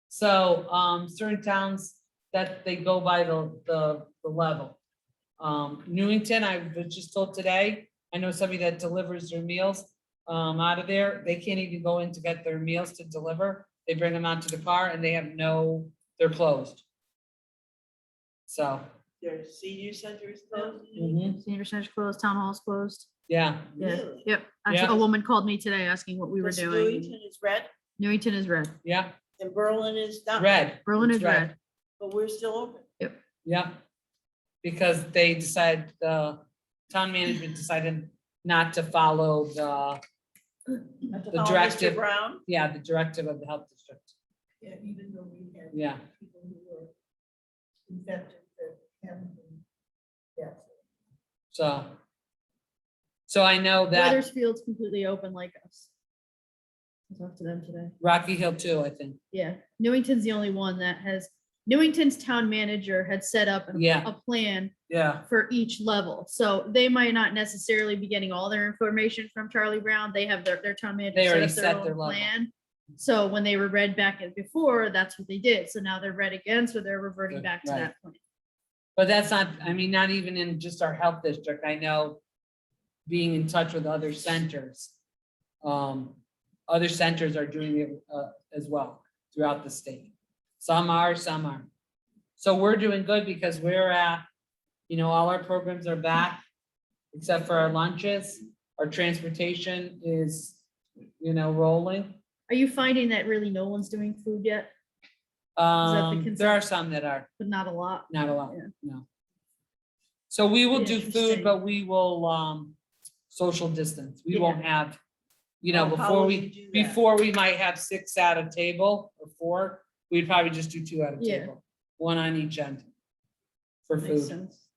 Speaker 3: So, certain towns that they go by the level. Newington, I was just told today, I know somebody that delivers their meals, out of there, they can't even go in to get their meals to deliver. They bring them out to the car and they have they're closed. So,
Speaker 2: Their senior center is closed?
Speaker 1: Senior center's closed, town hall's closed.
Speaker 3: yeah,
Speaker 1: Yeah.
Speaker 2: Really?
Speaker 1: Yep. Actually,
Speaker 3: Yeah.
Speaker 1: a woman called me today asking what we were
Speaker 2: Because
Speaker 1: doing.
Speaker 2: Newington is red
Speaker 1: Newington is red.
Speaker 3: yeah,
Speaker 2: and Berlin is not.
Speaker 3: red.
Speaker 1: Berlin
Speaker 3: It's
Speaker 1: is red.
Speaker 2: But we're still open.
Speaker 3: Yeah. Because they decide, the town management decided not to follow
Speaker 2: Not to
Speaker 3: The
Speaker 2: follow Mr.
Speaker 3: directive.
Speaker 2: Brown.
Speaker 3: the directive of the health district.
Speaker 7: Yeah, even though we had
Speaker 3: Yeah,
Speaker 7: people who were infected that haven't been. Yes.
Speaker 3: so I know that
Speaker 1: Weathersfield's completely open like us. I talked to them today.
Speaker 3: Rocky Hill too, I think.
Speaker 1: Yeah, Newington's the only one that has, Newington's town manager had set up
Speaker 3: Yeah.
Speaker 1: a plan
Speaker 3: Yeah,
Speaker 1: for each level. So they might not necessarily be getting all their information from Charlie Brown. They have their town manager
Speaker 3: They
Speaker 1: set
Speaker 3: already
Speaker 1: up
Speaker 3: set
Speaker 1: their
Speaker 3: their
Speaker 1: own
Speaker 3: level.
Speaker 1: plan. So when they were read back at before, that's what they did. So now they're read again, so they're reverting
Speaker 3: Good,
Speaker 1: back to
Speaker 3: right.
Speaker 1: that plan.
Speaker 3: but that's not, I mean, not even in just our health district. I know being in touch with other centers. Other centers are doing it as well throughout the state. Some are, some aren't. So we're doing good because we're at, all our programs are back, except for our lunches. Our transportation is, rolling.
Speaker 1: Are you finding that really no one's doing food yet, that the
Speaker 3: There are some that are,
Speaker 1: but not a lot?
Speaker 3: not a lot,
Speaker 1: Yeah.
Speaker 3: no. So we will do food,
Speaker 1: Interesting.
Speaker 3: but we will, social distance. We won't have,
Speaker 2: Oh, how
Speaker 3: before
Speaker 2: will
Speaker 3: we,
Speaker 2: you do that?
Speaker 3: before we might have 6 at a table or 4, we'd probably just do 2 at a
Speaker 1: Yeah.
Speaker 3: table, 1 on each end. For
Speaker 1: Makes
Speaker 3: food,
Speaker 1: sense.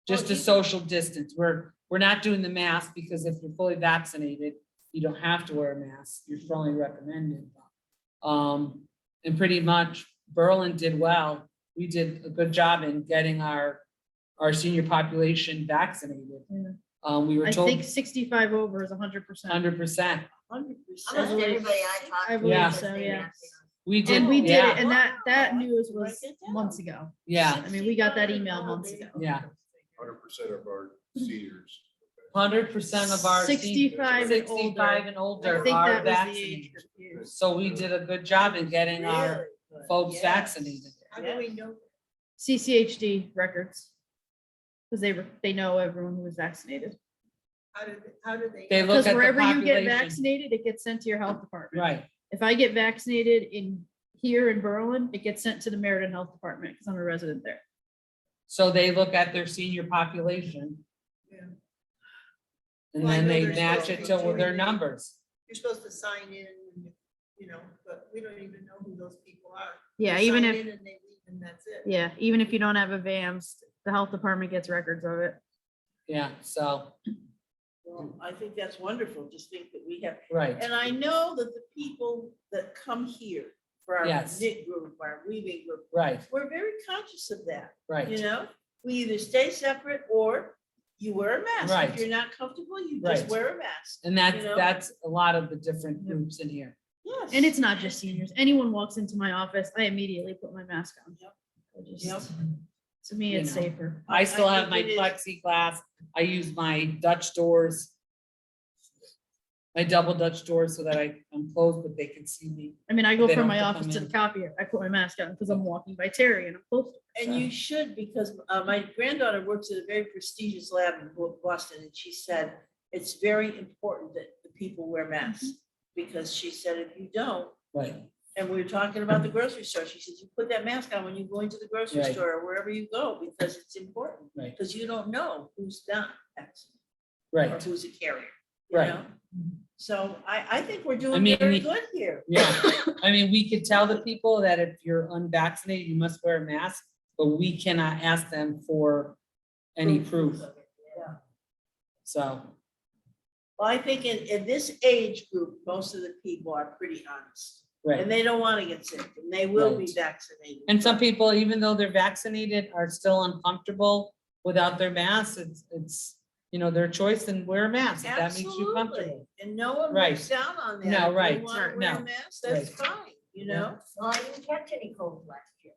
Speaker 3: just to social distance. We're not doing the mask because if you're fully vaccinated, you don't have to wear a mask. You're strongly recommended. And pretty much Berlin did well. We did a good job in getting our senior population vaccinated.
Speaker 1: Yeah.
Speaker 3: We were
Speaker 1: I
Speaker 3: told
Speaker 1: think 65 over is 100%.
Speaker 3: 100%.
Speaker 2: 100%.
Speaker 6: Almost everybody I talked to.
Speaker 1: I believe
Speaker 3: Yeah.
Speaker 1: so, yeah.
Speaker 3: We did,
Speaker 1: And we did
Speaker 3: yeah,
Speaker 1: it, and that
Speaker 2: Wow.
Speaker 1: news
Speaker 2: Write
Speaker 1: was
Speaker 2: it down.
Speaker 1: months ago.
Speaker 3: yeah,
Speaker 1: I mean, we got that email months ago.
Speaker 3: yeah.
Speaker 5: 100% of our seniors.
Speaker 3: 100% of our
Speaker 1: 65 and
Speaker 3: 65
Speaker 1: older.
Speaker 3: and
Speaker 1: I
Speaker 3: older
Speaker 1: think
Speaker 3: are
Speaker 1: that was the age
Speaker 3: vaccinated.
Speaker 1: group used.
Speaker 3: So we did a good job in getting our
Speaker 2: Really good.
Speaker 3: folks
Speaker 2: Yes.
Speaker 3: vaccinated.
Speaker 7: How do we know?
Speaker 1: CCHD records. Because they know everyone who was vaccinated.
Speaker 7: How do they?
Speaker 3: They look
Speaker 1: Because
Speaker 3: at the
Speaker 1: wherever you get
Speaker 3: population.
Speaker 1: vaccinated, it gets sent to your health department.
Speaker 3: Right,
Speaker 1: If I get vaccinated here in Berlin, it gets sent to the Meriden Health Department because I'm a resident there.
Speaker 3: so they look at their senior population.
Speaker 7: Yeah.
Speaker 3: And
Speaker 7: Well, I
Speaker 3: then
Speaker 7: know
Speaker 3: they
Speaker 7: they're
Speaker 3: match
Speaker 7: supposed
Speaker 3: it
Speaker 7: to
Speaker 3: to
Speaker 7: be
Speaker 3: their
Speaker 7: doing it.
Speaker 3: numbers.
Speaker 7: You're supposed to sign in, but we don't even know who those people are.
Speaker 1: Yeah,
Speaker 7: They
Speaker 1: even
Speaker 7: sign
Speaker 1: if,
Speaker 7: in and they leave and that's it.
Speaker 1: yeah, even if you don't have a VAMS, the health department gets records of it.
Speaker 3: Yeah, so,
Speaker 2: Well, I think that's wonderful. Just think that we have,
Speaker 3: right,
Speaker 2: and I know that the people that come here for our
Speaker 3: Yes.
Speaker 2: knit group, our weaving group,
Speaker 3: right,
Speaker 2: we're very conscious of that. You
Speaker 3: right,
Speaker 2: know, we either stay separate or you wear a mask.
Speaker 3: Right.
Speaker 2: If you're not comfortable, you just
Speaker 3: Right.
Speaker 2: wear a mask.
Speaker 3: and that's,
Speaker 2: You know?
Speaker 3: that's a lot of the different groups in here.
Speaker 2: Yes.
Speaker 1: And it's not just seniors. Anyone walks into my office, I immediately put my mask on.
Speaker 2: Yep.
Speaker 1: I just-
Speaker 2: Yep.
Speaker 1: To me,
Speaker 3: You
Speaker 1: it's
Speaker 3: know.
Speaker 1: safer.
Speaker 3: I still
Speaker 2: I
Speaker 3: have my
Speaker 2: think it is.
Speaker 3: plexiglass. I use my Dutch doors. My double Dutch doors so that I'm closed, but they can see me.
Speaker 1: I mean, I go
Speaker 3: They
Speaker 1: from
Speaker 3: don't
Speaker 1: my
Speaker 3: have to
Speaker 1: office
Speaker 3: come
Speaker 1: to the
Speaker 3: in.
Speaker 1: copier. I put my mask on because I'm walking by Terry and I'm close.
Speaker 2: And you should, because my granddaughter works at a very prestigious lab in Boston, and she said it's very important that the people wear masks. Because she said if you don't,
Speaker 3: Right,
Speaker 2: and we were talking about the grocery store, she says you put that mask on when you go into the grocery
Speaker 3: Right.
Speaker 2: store or wherever you go, because it's important.
Speaker 3: Right.
Speaker 2: Because you don't know who's not vaccinated or
Speaker 3: right,
Speaker 2: who's a carrier, you
Speaker 3: Right.
Speaker 2: know? So I think we're doing
Speaker 3: mean,
Speaker 2: very
Speaker 3: we-
Speaker 2: good here.
Speaker 3: yeah. I mean, we could tell the people that if you're unvaccinated, you must wear a mask, but we cannot ask them for any proof,
Speaker 2: Yeah.
Speaker 3: so.
Speaker 2: Well, I think in this age group, most of the people are pretty honest.
Speaker 3: Right,
Speaker 2: And they don't want to get sick, and they will be
Speaker 3: Right.
Speaker 2: vaccinated.
Speaker 3: and some people, even though they're vaccinated, are still uncomfortable without their masks. It's, you know, their choice, and wear a mask if that makes you
Speaker 2: Absolutely.
Speaker 3: comfortable.
Speaker 2: And no one
Speaker 3: Right.
Speaker 2: looks down on that.
Speaker 3: No,
Speaker 2: If you
Speaker 3: right,
Speaker 2: wanna wear a
Speaker 3: no,
Speaker 2: mask, that's
Speaker 3: right.
Speaker 2: fine, you know?
Speaker 6: Well, I didn't catch any cold last year.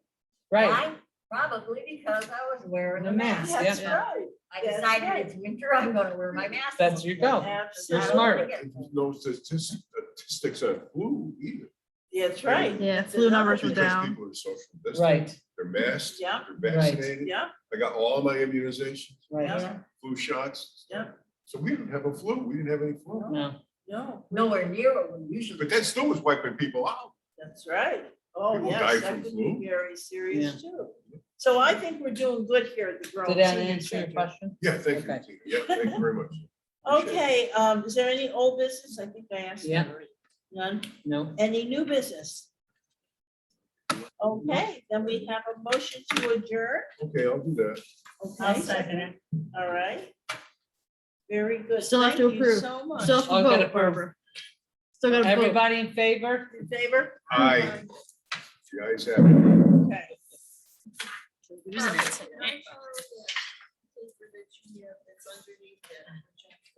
Speaker 3: Right,
Speaker 6: Why? Probably because I was wearing
Speaker 3: The
Speaker 6: a mask.
Speaker 3: mask,
Speaker 2: That's
Speaker 3: yeah.
Speaker 2: right.
Speaker 6: I
Speaker 2: That's
Speaker 6: decided
Speaker 2: right.
Speaker 6: it's winter, I'm gonna wear my mask.
Speaker 3: That's you go.
Speaker 2: Absolutely.
Speaker 3: You're smart.
Speaker 5: There's no statistics on flu either.
Speaker 2: That's right.
Speaker 1: Yeah,
Speaker 2: That's
Speaker 1: flu
Speaker 2: another
Speaker 1: numbers were
Speaker 2: thing.
Speaker 5: Because
Speaker 1: down.
Speaker 5: people are social distance.
Speaker 3: Right,
Speaker 5: They're masked.
Speaker 2: Yeah.
Speaker 5: They're
Speaker 3: Right.
Speaker 5: vaccinated.
Speaker 2: Yeah,
Speaker 5: I got all my immunizations,
Speaker 3: right,
Speaker 2: Yeah.
Speaker 5: flu shots.
Speaker 2: yeah,
Speaker 5: So we didn't have a flu. We didn't have any flu.
Speaker 3: no,
Speaker 2: no,
Speaker 6: Nowhere near what we usually.
Speaker 5: But that still was wiping people out.
Speaker 2: that's right. Oh,
Speaker 5: People
Speaker 2: yes,
Speaker 5: die
Speaker 2: that
Speaker 5: from
Speaker 2: could
Speaker 5: flu.
Speaker 2: be very serious too. So I think we're doing good here at the Grove.
Speaker 3: did that
Speaker 2: Senior
Speaker 3: answer your
Speaker 2: Center.
Speaker 3: question?
Speaker 5: Yeah, thank you,
Speaker 3: Okay.
Speaker 5: Tina. Yeah, thank you very much. Appreciate it.
Speaker 2: Okay, is there any old business? I think I asked
Speaker 3: Yeah.
Speaker 2: that already. None?
Speaker 3: No,
Speaker 2: Any new business? Okay, then we have a motion to adjourn.
Speaker 5: Okay, I'll do that.
Speaker 6: I'll
Speaker 2: Okay,
Speaker 6: second it.
Speaker 2: all right. Very good.
Speaker 1: Still have to
Speaker 2: Thank you
Speaker 1: approve.
Speaker 2: So much.
Speaker 1: Still have to
Speaker 3: Oh, gotta
Speaker 1: vote,
Speaker 3: approve.
Speaker 1: Barbara. Still got to vote.
Speaker 3: everybody in favor?
Speaker 2: In favor?
Speaker 5: Aye. The ayes have it.
Speaker 2: Okay.
Speaker 1: Isn't it?